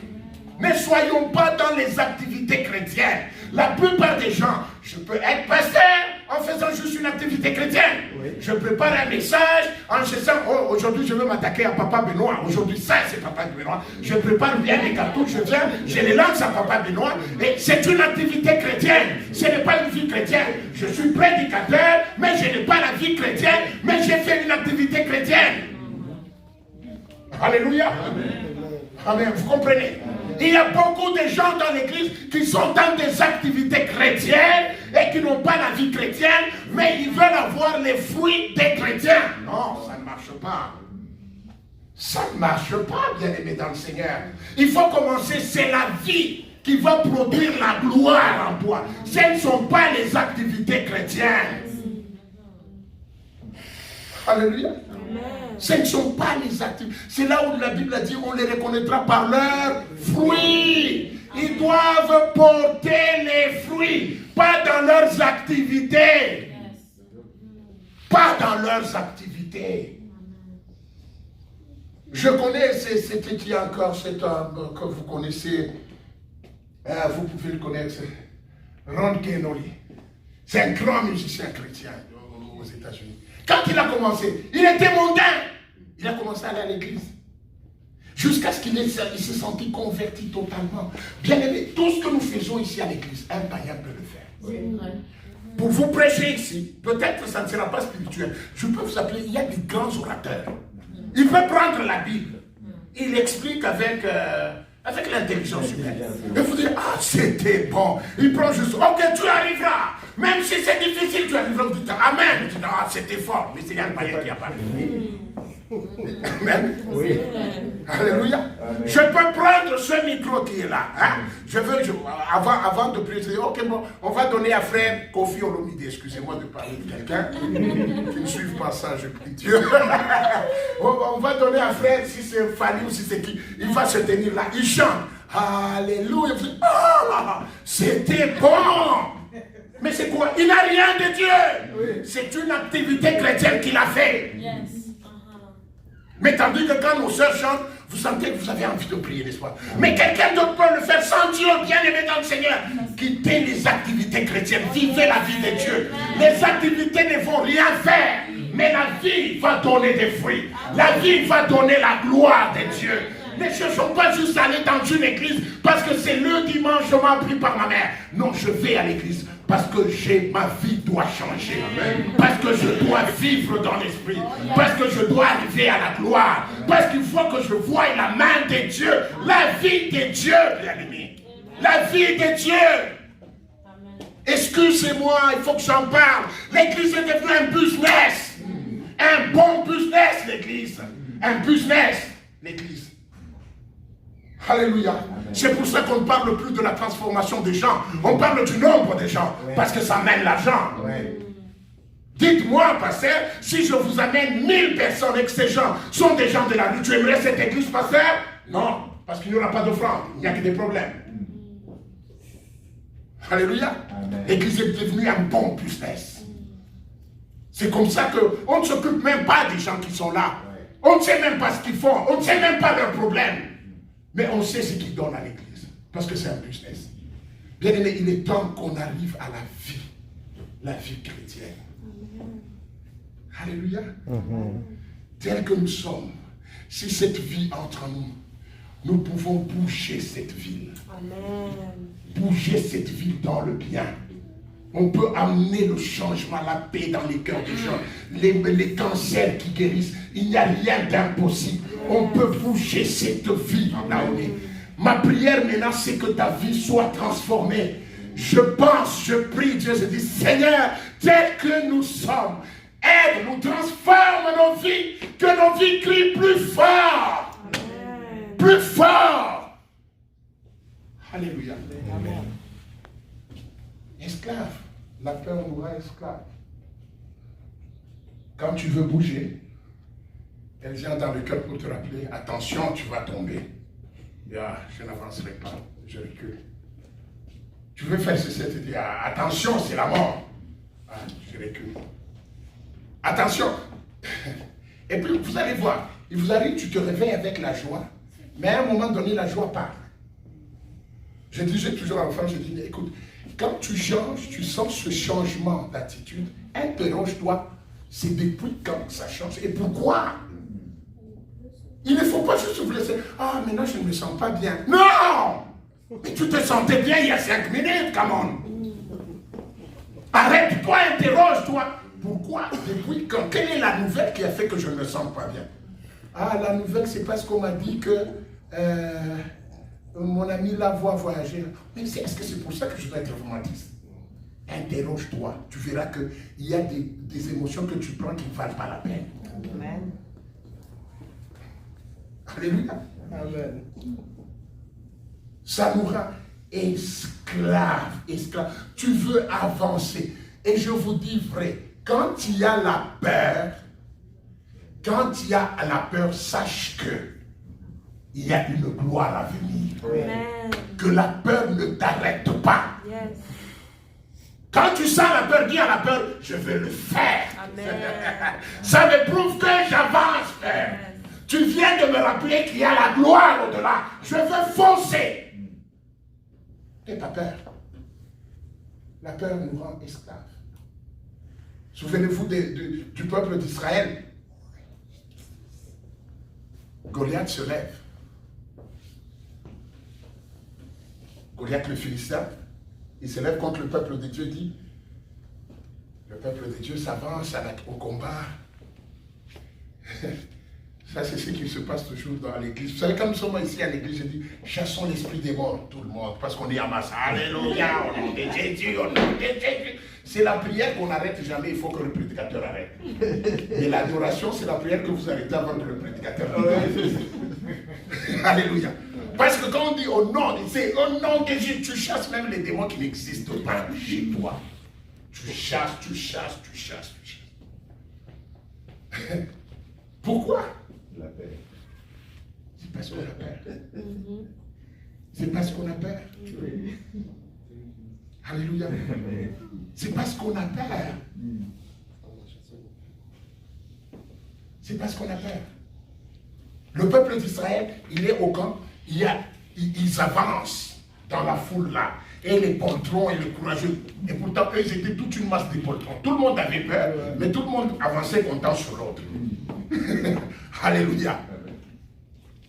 Ne soyons pas dans les activités chrétiennes. La plupart des gens, je peux être pasteur en faisant juste une activité chrétienne. Oui. Je prépare un message en disant, oh, aujourd'hui je veux m'attaquer à Papa Benoît. Aujourd'hui ça c'est Papa Benoît. Je prépare bien les cartouches, je les lance à Papa Benoît. Et c'est une activité chrétienne. Ce n'est pas une vie chrétienne. Je suis prédicateur, mais je n'ai pas la vie chrétienne, mais j'ai fait une activité chrétienne. Alléluia. Amen. Amen. Vous comprenez? Il y a beaucoup de gens dans l'église qui sont dans des activités chrétiennes et qui n'ont pas la vie chrétienne, mais ils veulent avoir les fruits des chrétiens. Non, ça ne marche pas. Ça ne marche pas, bien-aimés dans le Seigneur. Il faut commencer, c'est la vie qui va produire la gloire en toi. Ce ne sont pas les activités chrétiennes. Alléluia. Ce ne sont pas les activités. C'est là où la Bible a dit on les reconnaîtra par leurs fruits. Ils doivent porter les fruits, pas dans leurs activités. Pas dans leurs activités. Je connais, c'était qui encore cet homme que vous connaissez, vous pouvez le connaître, Ron Kenoly. C'est un grand musicien chrétien aux États-Unis. Quand il a commencé, il était mondain. Il a commencé à aller à l'église. Jusqu'à ce qu'il s'est senti converti totalement. Bien aimé, tout ce que nous faisons ici à l'église, un païen peut le faire. Oui. Pour vous prêcher ici, peut-être que ça ne sera pas spirituel. Je peux vous appeler, il y a des grands orateurs. Il peut prendre la Bible. Il explique avec l'intelligence humaine. Et vous dire, ah, c'était bon. Il prend juste, ok, tu arriveras. Même si c'est difficile, tu arriveras. Vous dites, amen. Tu dis, ah, c'était fort. Mais c'est Yann Payen qui a parlé. Amen. Oui. Alléluia. Amen. Je peux prendre ce micro qui est là. Hein? Avant de prier, ok, bon, on va donner à frère Kofi Olomide. Excusez-moi de parler de quelqu'un qui ne suive pas ça, je prie Dieu. On va donner à frère, si c'est Fanny ou si c'est qui, il va se tenir là, il chante. Alléluia. Oh, c'était bon. Mais c'est quoi? Il n'a rien de Dieu. Oui. C'est une activité chrétienne qu'il a fait. Yes. Mais tandis que quand nos sœurs chantent, vous sentez que vous avez envie de prier, n'est-ce pas? Mais quelqu'un d'autre peut le faire sans Dieu, bien aimé dans le Seigneur. Quittez les activités chrétiennes, vivez la vie de Dieu. Les activités ne vont rien faire, mais la vie va donner des fruits. La vie va donner la gloire de Dieu. Ne cherchons pas juste à aller dans une église parce que c'est le dimanche, je m'en prie par ma mère. Non, je vais à l'église parce que ma vie doit changer. Amen. Parce que je dois vivre dans l'esprit. Parce que je dois arriver à la gloire. Parce qu'il faut que je voie la main de Dieu. La vie de Dieu, bien aimé. La vie de Dieu. Excusez-moi, il faut que j'en parle. L'église est devenue un business. Un bon business, l'église. Un business, l'église. Alléluia. C'est pour ça qu'on ne parle plus de la transformation des gens. On parle du nombre des gens. Oui. Parce que ça amène l'argent. Oui. Dites-moi, pasteur, si je vous amène 1000 personnes et que ces gens sont des gens de la rue, tu aimerais cette église, pasteur? Non, parce qu'il n'y aura pas d'offrande. Il n'y a que des problèmes. Alléluia. L'église est devenue un bon business. C'est comme ça qu'on ne s'occupe même pas des gens qui sont là. Oui. On ne sait même pas ce qu'ils font. On ne sait même pas leurs problèmes. Mais on sait ce qu'ils donnent à l'église, parce que c'est un business. Bien aimé, il est temps qu'on arrive à la vie chrétienne. Alléluia. Tel que nous sommes, si cette vie entre nous, nous pouvons bouger cette ville. Amen. Bouger cette ville dans le bien. On peut amener le changement, la paix dans les cœurs des gens. Les cancers qui guérissent. Il n'y a rien d'impossible. On peut bouger cette vie, Naomi. Ma prière maintenant, c'est que ta vie soit transformée. Je pense, je prie Dieu, je dis, Seigneur, tel que nous sommes, aide-nous, transforme nos vies, que nos vies crient plus fort. plus fort. Alléluia. Amen. Esclave. La peur nous rend esclave. Quand tu veux bouger, elle vient dans le cœur pour te rappeler, attention, tu vas tomber. Je n'avancerai pas, je recule. Tu veux faire ceci, tu dis, attention, c'est la mort. Je recule. Attention. Et puis, vous allez voir, il vous arrive, tu te réveilles avec la joie, mais à un moment donné, la joie part. Je disais toujours à l'enfant, je dis, écoute, quand tu changes, tu sens ce changement d'attitude, interroge-toi, c'est depuis quand ça change et pourquoi? Il ne faut pas juste vous laisser, maintenant je ne me sens pas bien. Non! Mais tu te sentais bien il y a 5 minutes, come on. Arrête-toi, interroge-toi. Pourquoi? Depuis quand? Quelle est la nouvelle qui a fait que je ne me sens pas bien? La nouvelle, c'est parce qu'on m'a dit que mon ami la voit voyager. Mais est-ce que c'est pour ça que je dois être romantiste? Interroge-toi. Tu verras qu'il y a des émotions que tu prends qui ne valent pas la peine. Amen. Alléluia. Amen. Ça nous rend esclaves. Tu veux avancer. Et je vous dis vrai, quand il y a la peur, sache que il y a une gloire à venir. Amen. Que la peur ne t'arrête pas. Yes. Quand tu sens la peur, dis à la peur, je vais le faire. Amen. Ça me prouve que j'avance, frère. Amen. Tu viens de me rappeler qu'il y a la gloire au-delà. Je veux foncer. N'aie pas peur. La peur nous rend esclaves. Souvenez-vous du peuple d'Israël. Goliath se lève. Goliath le Philistin, il se lève contre le peuple de Dieu, dit, le peuple de Dieu s'avance au combat. Ça, c'est ce qui se passe toujours dans l'église. Vous savez, comme nous sommes ici à l'église, je dis, chassons l'esprit des morts, tout le monde, parce qu'on est à masse. Alléluia, au nom de Jésus, au nom de Jésus. C'est la prière qu'on n'arrête jamais, il faut que le prédicateur arrête. Et l'adoration, c'est la prière que vous arrêtez avant que le prédicateur arrête. Alléluia. Parce que quand on dit au nom, c'est au nom de Jésus, tu chasses même les démons qui n'existent pas chez toi. Tu chasses, tu chasses, tu chasses, tu chasses. Pourquoi? La paix. C'est parce qu'on a peur. C'est parce qu'on a peur. Alléluia. C'est parce qu'on a peur. C'est parce qu'on a peur. Le peuple d'Israël, il est au camp, ils avancent dans la foule là. Et les poltrons et les courageux. Et pourtant, eux, ils étaient toute une masse de poltrons. Tout le monde avait peur, mais tout le monde avançait content sur l'autre. Alléluia.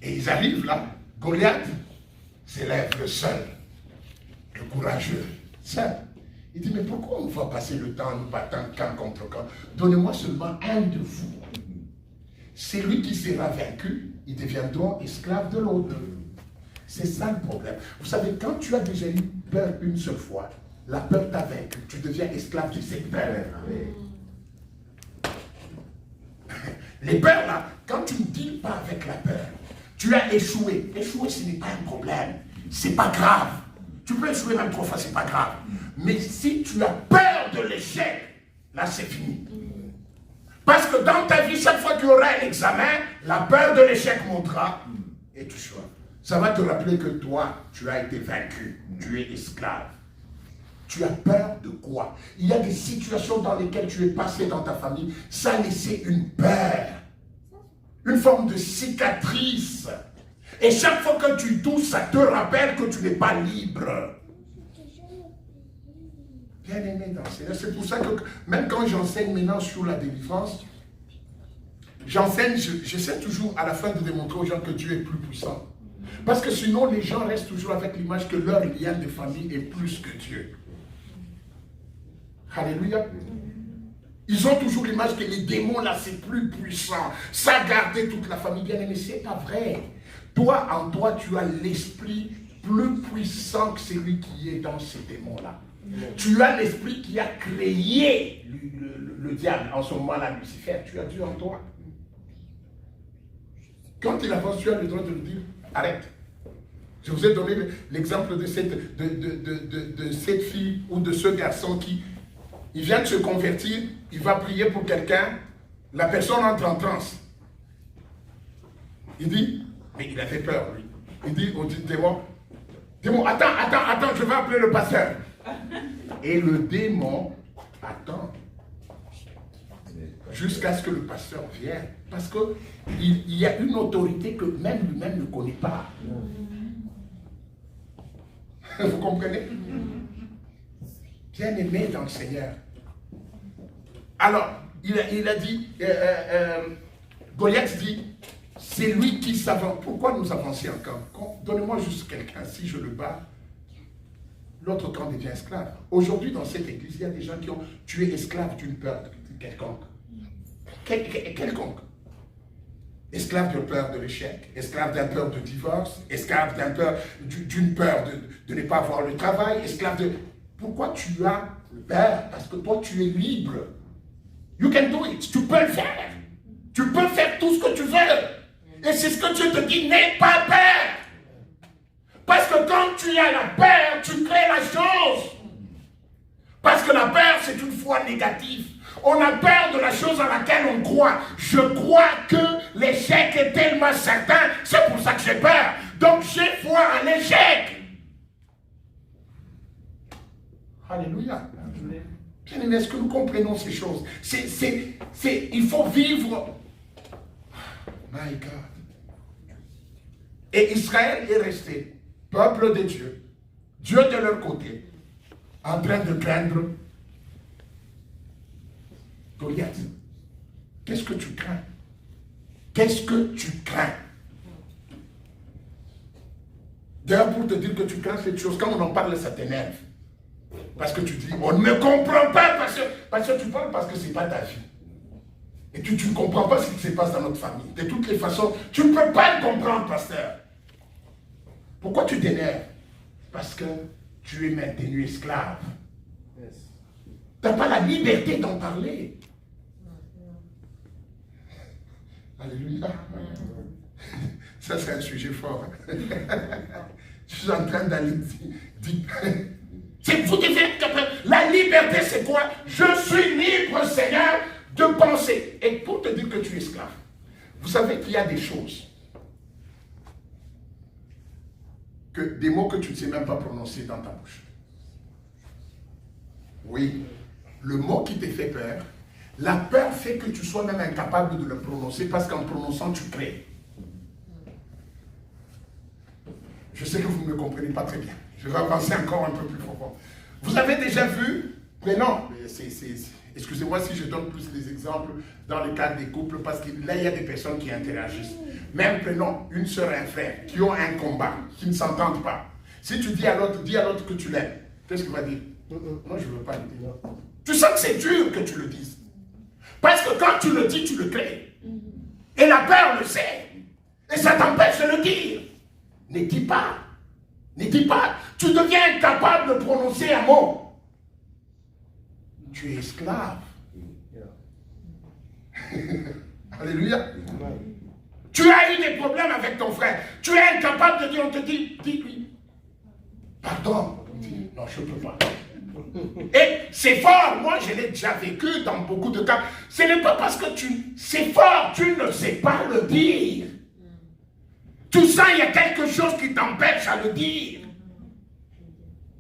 Et ils arrivent là. Goliath s'élève le seul, le courageux, seul. Il dit, mais pourquoi on va passer le temps en nous battant camp contre camp? Donnez-moi seulement un de vous. Celui qui sera vaincu, ils deviendront esclaves de l'autre. C'est ça le problème. Vous savez, quand tu as déjà eu peur une seule fois, la peur t'a vaincu. Tu deviens esclave de cette peur. Les peurs là, quand tu ne deals pas avec la peur, tu as échoué. Échouer, ce n'est pas un problème. C'est pas grave. Tu peux échouer même 3 fois, c'est pas grave. Mais si tu as peur de l'échec, là c'est fini. Parce que dans ta vie, chaque fois qu'il y aura un examen, la peur de l'échec montera et tu choisis. Ça va te rappeler que toi, tu as été vaincu. Tu es esclave. Tu as peur de quoi? Il y a des situations dans lesquelles tu es passé dans ta famille, ça a laissé une peur, une forme de cicatrice. Et chaque fois que tu touches, ça te rappelle que tu n'es pas libre. Bien aimé dans Seigneur, c'est pour ça que même quand j'enseigne maintenant sur la délivrance, j'enseigne, j'essaie toujours à la fin de démontrer aux gens que Dieu est plus puissant. Parce que sinon, les gens restent toujours avec l'image que leur lien de famille est plus que Dieu. Alléluia. Ils ont toujours l'image que les démons, là, c'est plus puissant. Ça a gardé toute la famille. Bien aimé, c'est pas vrai. Toi, en toi, tu as l'esprit plus puissant que celui qui est dans ces démons-là. Tu as l'esprit qui a créé le diable, en ce moment-là, Lucifer. Tu as Dieu en toi. Quand il avance, tu as le droit de lui dire, Arrête. Je vous ai donné l'exemple de cette fille ou de ce garçon qui, il vient de se convertir, il va prier pour quelqu'un, la personne entre en transe. Il dit, mais il a fait peur, lui. Il dit au démon, attends, je vais appeler le pasteur. Et le démon attend jusqu'à ce que le pasteur vienne. Parce qu'il y a une autorité que même lui-même ne connaît pas. Vous comprenez? Bien aimé dans le Seigneur. Alors, il a dit, Goliath dit, c'est lui qui s'avance. Pourquoi nous avancer encore? Donnez-moi juste quelqu'un, si je le bats, l'autre camp devient esclave. Aujourd'hui, dans cette église, il y a des gens qui ont tué esclaves d'une peur quelconque. Quelconque. Esclave de peur de l'échec, esclave d'une peur de divorce, esclave d'une peur de ne pas avoir le travail, esclave de... Pourquoi tu as peur? Parce que toi, tu es libre. You can do it. Tu peux le faire. Tu peux faire tout ce que tu veux. Et c'est ce que Dieu te dit, n'aie pas peur. Parce que quand tu as la peur, tu crées la chose. Parce que la peur, c'est une foi négative. On a peur de la chose à laquelle on croit. Je crois que l'échec est tellement certain, c'est pour ça que j'ai peur. Donc j'ai foi en l'échec. Alléluia. Bien aimé, est-ce que nous comprenons ces choses? Il faut vivre. My God. Et Israël est resté, peuple de Dieu, Dieu de leur côté, en train de craindre Goliath. Qu'est-ce que tu crains? Qu'est-ce que tu crains? D'ailleurs, pour te dire que tu crains cette chose, quand on en parle, ça t'énerve. Parce que tu dis, on ne comprend pas parce que tu parles parce que ce n'est pas ta vie. Et tu ne comprends pas ce qui se passe dans notre famille. De toutes les façons, tu ne peux pas le comprendre, pasteur. Pourquoi tu t'énerves? Parce que tu es maintenu esclave. Tu n'as pas la liberté d'en parler. Alléluia. Ça, c'est un sujet fort. Je suis en train d'aller dire. Vous devez être capable. La liberté, c'est quoi? Je suis libre, Seigneur, de penser. Et pour te dire que tu es esclave, vous savez qu'il y a des choses, des mots que tu ne sais même pas prononcer dans ta bouche. Oui, le mot qui te fait peur, la peur fait que tu sois même incapable de le prononcer parce qu'en prononçant, tu crées. Je sais que vous ne me comprenez pas très bien. Je vais avancer encore un peu plus profond. Vous avez déjà vu, mais non, excusez-moi si je donne plus des exemples dans le cadre des couples, parce que là, il y a des personnes qui interagissent. Même prenons une soeur et un frère qui ont un combat, qui ne s'entendent pas. Si tu dis à l'autre que tu l'aimes, qu'est-ce qu'il va dire? Moi, je ne veux pas le dire. Tu sens que c'est dur que tu le dises. Parce que quand tu le dis, tu le crées. Et la peur le sait. Et ça t'empêche de le dire. Ne dis pas. Ne dis pas. Tu deviens incapable de prononcer un mot. Tu es esclave. Alléluia. Tu as eu des problèmes avec ton frère. Tu es incapable de dire, on te dit, dis-lui. Pardon. Non, je ne peux pas. Et c'est fort. Moi, je l'ai déjà vécu dans beaucoup de cas. Ce n'est pas parce que c'est fort, tu ne sais pas le dire. Tu sens il y a quelque chose qui t'empêche à le dire.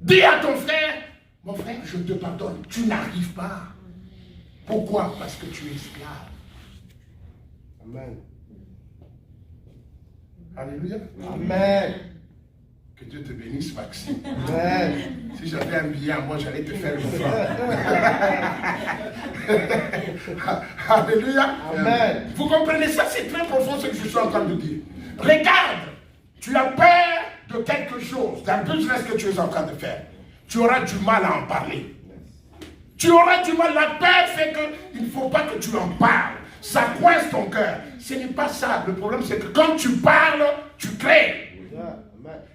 Dis à ton frère, mon frère, je te pardonne. Tu n'arrives pas. Pourquoi? Parce que tu es esclave. Amen. Alléluia. Amen. Que Dieu te bénisse, Maxime. Amen. Si j'avais un billet à moi, j'allais te faire une fois. Alléluia. Amen. Vous comprenez ça? C'est très profond ce que je suis en train de dire. Regarde, tu as peur de quelque chose, d'un business que tu es en train de faire. Tu auras du mal à en parler. Tu auras du mal. La peur fait qu'il ne faut pas que tu en parles. Ça coince ton cœur. Ce n'est pas ça. Le problème, c'est que quand tu parles, tu crées.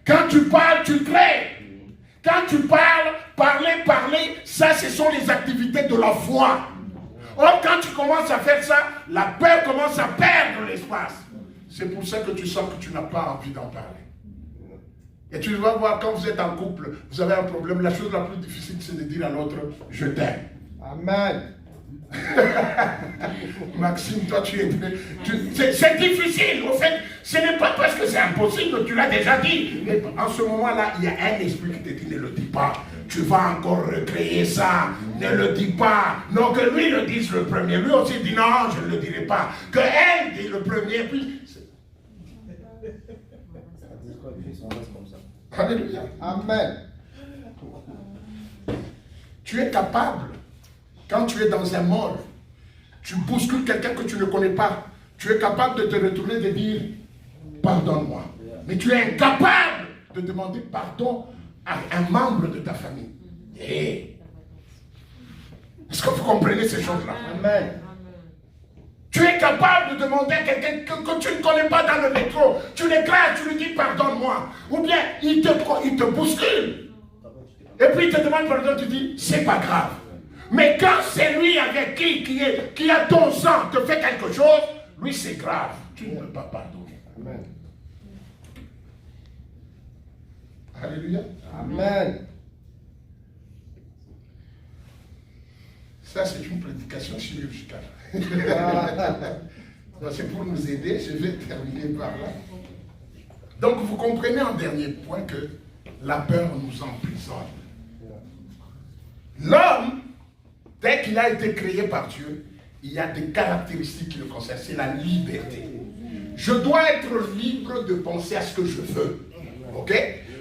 Quand tu parles, tu crées. Quand tu parles, parler, ça, ce sont les activités de la foi. Or, quand tu commences à faire ça, la peur commence à perdre l'espace. c'est pour ça que tu sens que tu n'as pas envie d'en parler. Et tu vas voir, quand vous êtes en couple, vous avez un problème, la chose la plus difficile, c'est de dire à l'autre, je t'aime. Amen. Maxime, toi tu es... C'est difficile, au fait, ce n'est pas parce que c'est impossible, tu l'as déjà dit. Mais en ce moment-là, il y a un esprit qui te dit, ne le dis pas. Tu vas encore recréer ça, ne le dis pas. Non, que lui le dise le premier. Lui aussi dit, non, je ne le dirai pas. Que elle dit le premier, puis... Alléluia. Amen. Tu es capable, quand tu es dans un mall, tu bouscules quelqu'un que tu ne connais pas, tu es capable de te retourner et de dire, pardonne-moi. Mais tu es incapable de demander pardon à un membre de ta famille. Hey. Est-ce que vous comprenez ces choses-là? Amen. Tu es capable de demander à quelqu'un que tu ne connais pas dans le métro, tu l'écrases, tu lui dis pardonne-moi. Ou bien il te bouscule. Et puis il te demande pardon, tu dis c'est pas grave. Mais quand c'est lui avec qui a ton sang te fait quelque chose, lui c'est grave. Tu ne peux pas pardonner. Amen. Alléluia. Amen. Ça c'est une prédication chirurgicale. C'est pour nous aider, je vais terminer par là. Donc vous comprenez en dernier point que la peur nous emprisonne. L'homme, dès qu'il a été créé par Dieu, il y a des caractéristiques qui le concernent, c'est la liberté. Je dois être libre de penser à ce que je veux. Ok?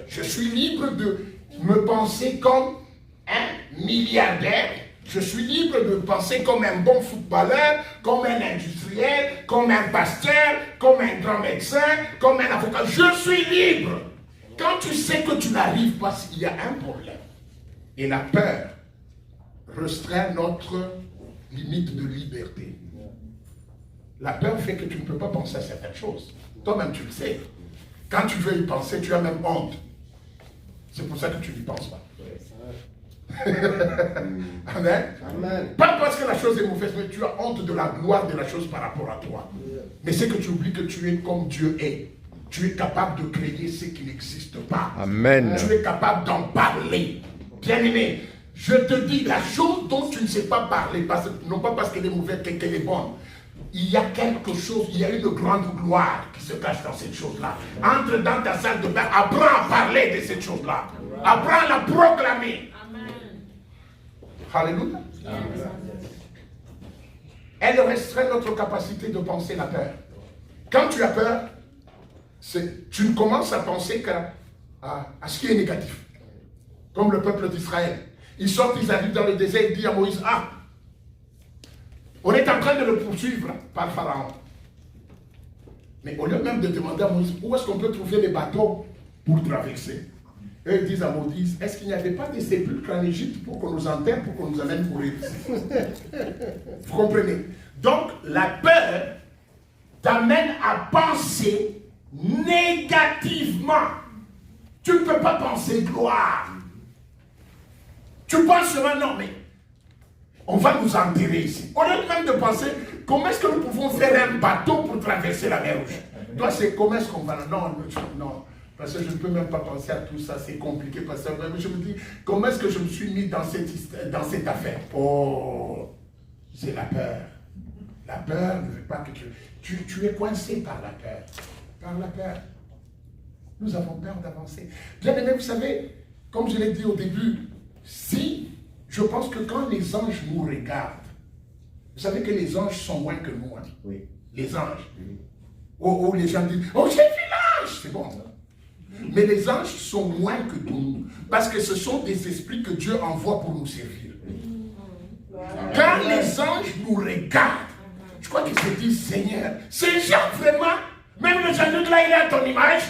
Je suis libre de me penser comme un milliardaire. Je suis libre de penser comme un bon footballeur, comme un industriel, comme un pasteur, comme un grand médecin, comme un avocat. Je suis libre. Quand tu sais que tu n'arrives pas, il y a un problème. Et la peur restreint notre limite de liberté. La peur fait que tu ne peux pas penser à certaines choses. Toi-même, tu le sais. Quand tu veux y penser, tu as même honte. C'est pour ça que tu n'y penses pas. Amen. Amen. Pas parce que la chose est mauvaise, mais tu as honte de la gloire de la chose par rapport à toi. Mais c'est que tu oublies que tu es comme Dieu est. Tu es capable de créer ce qui n'existe pas. Amen. Tu es capable d'en parler. Bien aimé, je te dis la chose dont tu ne sais pas parler, non pas parce qu'elle est mauvaise, qu'elle est bonne. Il y a quelque chose, il y a une grande gloire qui se cache dans cette chose-là. Entre dans ta salle de bain, apprends à parler de cette chose-là. Apprends à la proclamer. Alléluia. Elle restreint notre capacité de penser la peur. Quand tu as peur, tu ne commences à penser qu'à ce qui est négatif. Comme le peuple d'Israël. Ils sortent, ils arrivent dans le désert, ils disent à Moïse, ah, on est en train de le poursuivre par Pharaon. Mais au lieu même de demander à Moïse, où est-ce qu'on peut trouver les bateaux pour traverser? Eux, ils disent à Moïse, est-ce qu'il n'y avait pas des sépulcres en Égypte pour qu'on nous enterre, pour qu'on nous amène mourir? Vous comprenez? Donc, la peur t'amène à penser négativement. Tu ne peux pas penser gloire. Tu penses seulement, non, mais on va nous enterrer ici. Au lieu même de penser, comment est-ce que nous pouvons faire un bateau pour traverser la mer Rouge? Toi, c'est comment est-ce qu'on va... Non. Parce que je ne peux même pas penser à tout ça, c'est compliqué. Parce que je me dis, comment est-ce que je me suis mis dans cette affaire? Oh, c'est la peur. La peur ne veut pas que tu es coincé par la peur. Par la peur. Nous avons peur d'avancer. Bien aimé, vous savez, comme je l'ai dit au début, je pense que quand les anges nous regardent, vous savez que les anges sont moins que nous. Hein? Oui. Les anges. Oui. Oh, les gens disent, oh, j'ai vu l'ange. C'est bon. Mais les anges sont moins que nous. Parce que ce sont des esprits que Dieu envoie pour nous servir. Quand les anges nous regardent, je crois qu'ils se disent, Seigneur, ces gens vraiment, même le Jean-Luc là, il est à ton image.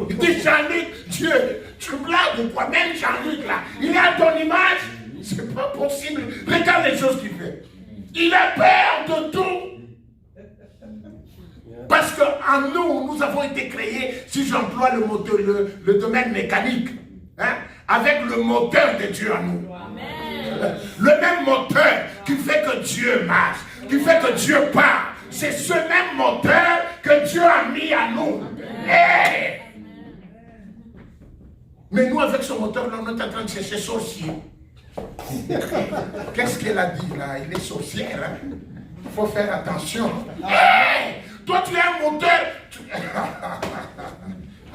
Il dit, Jean-Luc, Dieu, tu blagues ou quoi? Même Jean-Luc là, il est à ton image. C'est pas possible. Regarde les choses qu'il fait. Il a peur de tout. Parce qu'en nous, nous avons été créés, si j'emploie le domaine mécanique, hein, avec le moteur de Dieu en nous. Amen. Le même moteur qui fait que Dieu marche, qui fait que Dieu parle. c'est ce même moteur que Dieu a mis à nous. Hey! Mais nous, avec ce moteur-là, on est en train de chercher sorcier. Qu'est-ce qu'elle a dit là? Il est sorcière. Hein? Il faut faire attention. Hey! Toi, tu es un moteur.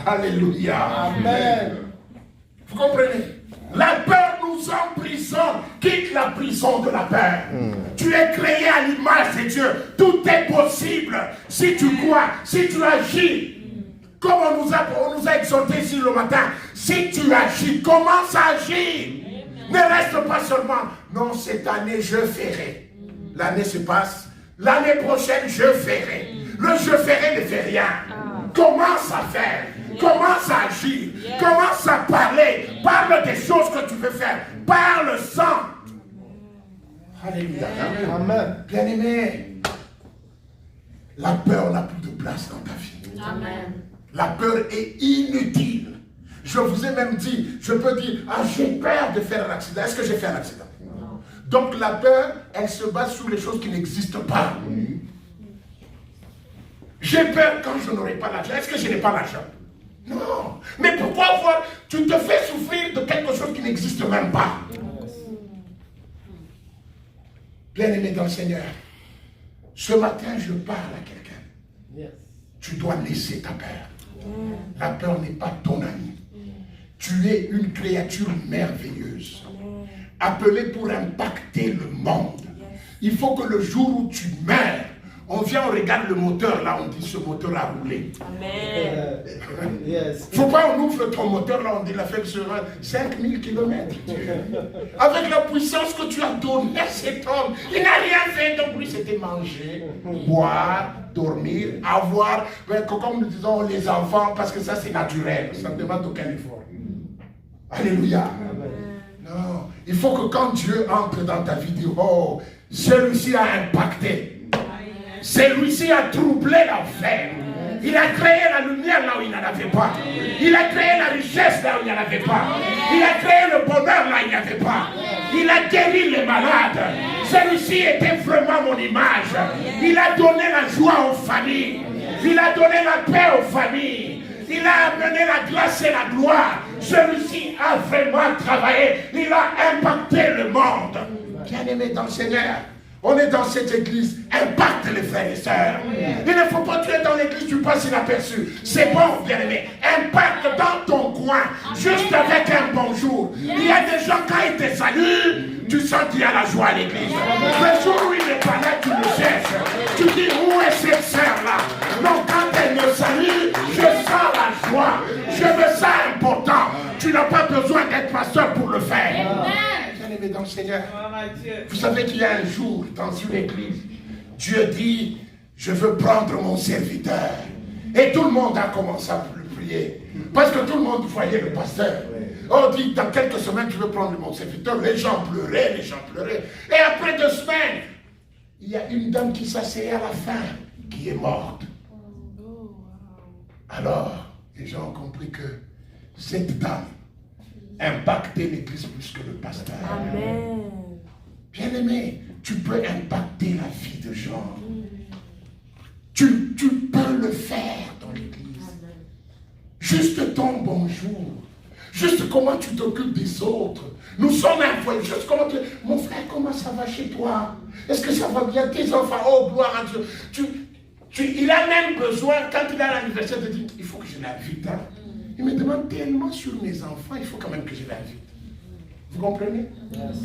Alléluia. Amen. Vous comprenez? La peur nous emprisonne. Quitte la prison de la peur. Tu es créé à l'image de Dieu. Tout est possible si tu crois, si tu agis. Comme on nous a exhorté ici le matin. Si tu agis, commence à agir. Ne reste pas seulement. Non, cette année je ferai. L'année se passe. L'année prochaine je ferai. Le je ferai ne fait rien. Commence à faire. Commence à agir. Commence à parler. Parle des choses que tu veux faire. Parle-en. Alléluia. Amen. Bien-aimé, la peur n'a plus de place dans ta vie. Amen. La peur est inutile. Je vous ai même dit, je peux dire, ah, j'ai peur de faire un accident. Est-ce que j'ai fait un accident? Non. Donc la peur, elle se base sur les choses qui n'existent pas. J'ai peur quand je n'aurai pas l'argent. Est-ce que je n'ai pas l'argent? Non. Mais pourquoi tu te fais souffrir de quelque chose qui n'existe même pas? Bien-aimé dans le Seigneur, ce matin, je parle à quelqu'un. Yes. Tu dois laisser ta peur. La peur n'est pas ton ami. Tu es une créature merveilleuse, appelée pour impacter le monde. Il faut que le jour où tu meurs, on vient, on regarde le moteur, là, on dit ce moteur a roulé. Amen. Yes. Faut pas on ouvre ton moteur, là, on dit la fait sur 5000 km. Avec la puissance que tu as donnée à cet homme, il n'a rien fait, donc lui c'était manger, boire, dormir, avoir, comme nous disons les enfants, parce que ça c'est naturel, ça ne demande aucun effort. Alléluia. Non, il faut que quand Dieu entre dans ta vie, dit, oh, celui-ci a impacté. Celui-ci a troublé l'enfer. Il a créé la lumière là où il n'en avait pas. Il a créé la richesse là où il n'y en avait pas. Il a créé le bonheur là où il n'y avait pas. Il a guéri les malades. Celui-ci était vraiment mon image. Il a donné la joie aux familles. Il a donné la paix aux familles. Il a amené la grâce et la gloire. Celui-ci a vraiment travaillé. Il a impacté le monde. Bien-aimé dans le Seigneur, on est dans cette église, impacte les frères et sœurs. Il ne faut pas que tu es dans l'église, tu passes inaperçu. C'est bon, bien-aimé. Impacte dans ton coin, juste avec un bonjour. Il y a des gens, quand ils te saluent, tu sens qu'il y a la joie à l'église. Le jour où il n'est pas là, tu le cherches. Tu dis, où est cette sœur-là? Non, quand elle me salue, je sens la joie. Je me sens important. Tu n'as pas besoin d'être pasteur pour le faire. Bien-aimé dans le Seigneur, vous savez qu'il y a un jour dans une église, Dieu dit, je veux prendre mon serviteur. Et tout le monde a commencé à le prier. Parce que tout le monde voyait le pasteur. On dit, dans quelques semaines, tu veux prendre mon serviteur. Les gens pleuraient, Et après 2 semaines, il y a une dame qui s'asseyait à la fin, qui est morte. Alors, les gens ont compris que cette dame impacter l'église plus que le pasteur. Amen. Bien-aimé, tu peux impacter la vie de gens. Tu peux le faire dans l'église. Juste ton bonjour. Juste comment tu t'occupes des autres. Nous sommes un juste comment tu... Mon frère, comment ça va chez toi? Est-ce que ça va bien? Tes enfants, oh gloire à Dieu. Il a même besoin, quand il a l'anniversaire, de dire, il faut que je l'invite. Hein? Il me demande tellement sur mes enfants, il faut quand même que je l'invite. Vous comprenez? Yes.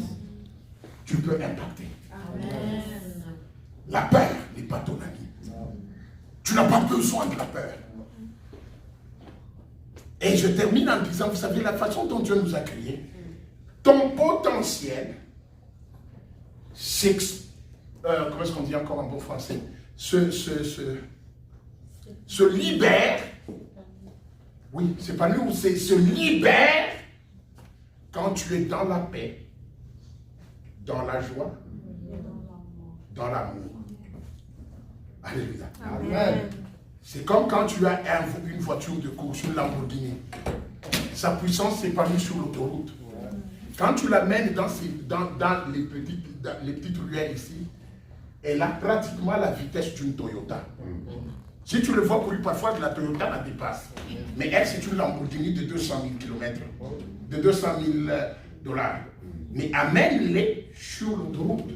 Tu peux impacter. Amen. La peur n'est pas ton ami. Tu n'as pas besoin de la peur. Et je termine en disant, vous savez, la façon dont Dieu nous a créés, ton potentiel, comment est-ce qu'on dit encore en bon français, se libère. Oui, c'est pas nous, c'est se libère quand tu es dans la paix, dans la joie, dans l'amour. Alléluia. Amen. C'est comme quand tu as une voiture de course, une Lamborghini. Sa puissance s'épanouit sur l'autoroute. Quand tu l'amènes dans les petites ruelles ici, elle a pratiquement la vitesse d'une Toyota. Si tu le vois courir, parfois la Toyota la dépasse. Mais elle, c'est une Lamborghini de 200 000 km, de 200 000 $. Mais amène-les sur l'autoroute.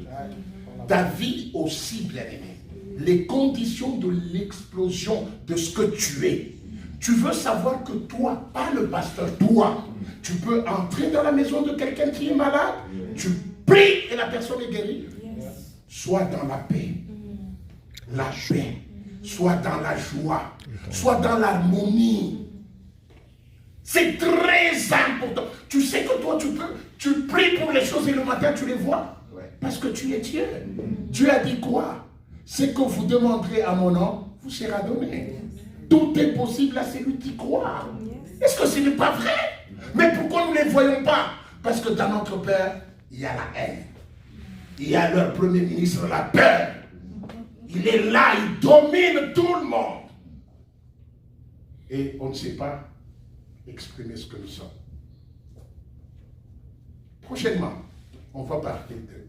Ta vie aussi, bien-aimée. Les conditions de l'explosion de ce que tu es. Tu veux savoir que toi, pas le pasteur, toi, tu peux entrer dans la maison de quelqu'un qui est malade, tu pries et la personne est guérie. Sois dans la paix. La paix. Sois dans la joie. Sois dans l'harmonie. C'est très important. Tu sais que toi, tu pries pour les choses et le matin, tu les vois. Parce que tu es Dieu. Dieu a dit quoi? C'est que vous demanderez à mon nom, vous sera donné. Tout est possible à celui qui croit. Est-ce que ce n'est pas vrai? Mais pourquoi nous ne les voyons pas? Parce que dans notre Père, il y a la haine. Il y a leur premier ministre, la peur. Il est là, il domine tout le monde. Et on ne sait pas exprimer ce que nous sommes. Prochainement, on va parler de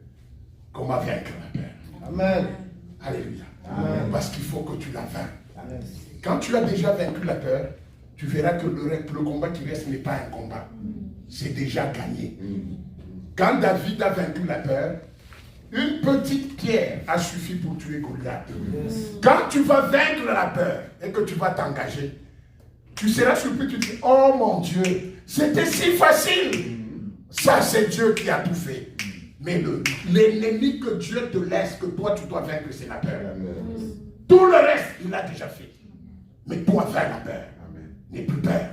comment vaincre la peur. Amen. Alléluia. Amen. Parce qu'il faut que tu la vainques. Quand tu as déjà vaincu la peur, tu verras que le combat qui reste n'est pas un combat. C'est déjà gagné. Quand David a vaincu la peur, une petite pierre a suffi pour tuer Goliath. Quand tu vas vaincre la peur et que tu vas t'engager, tu seras surpris, tu dis, oh mon Dieu, c'était si facile. Ça, c'est Dieu qui a tout fait. Mais l'ennemi que Dieu te laisse, que toi tu dois vaincre, c'est la peur. Tout le reste, il l'a déjà fait. Mais toi, vainc la peur. N'aie plus peur.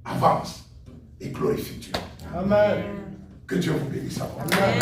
Avance et glorifie Dieu. Amen. Que Dieu vous bénisse. Amen.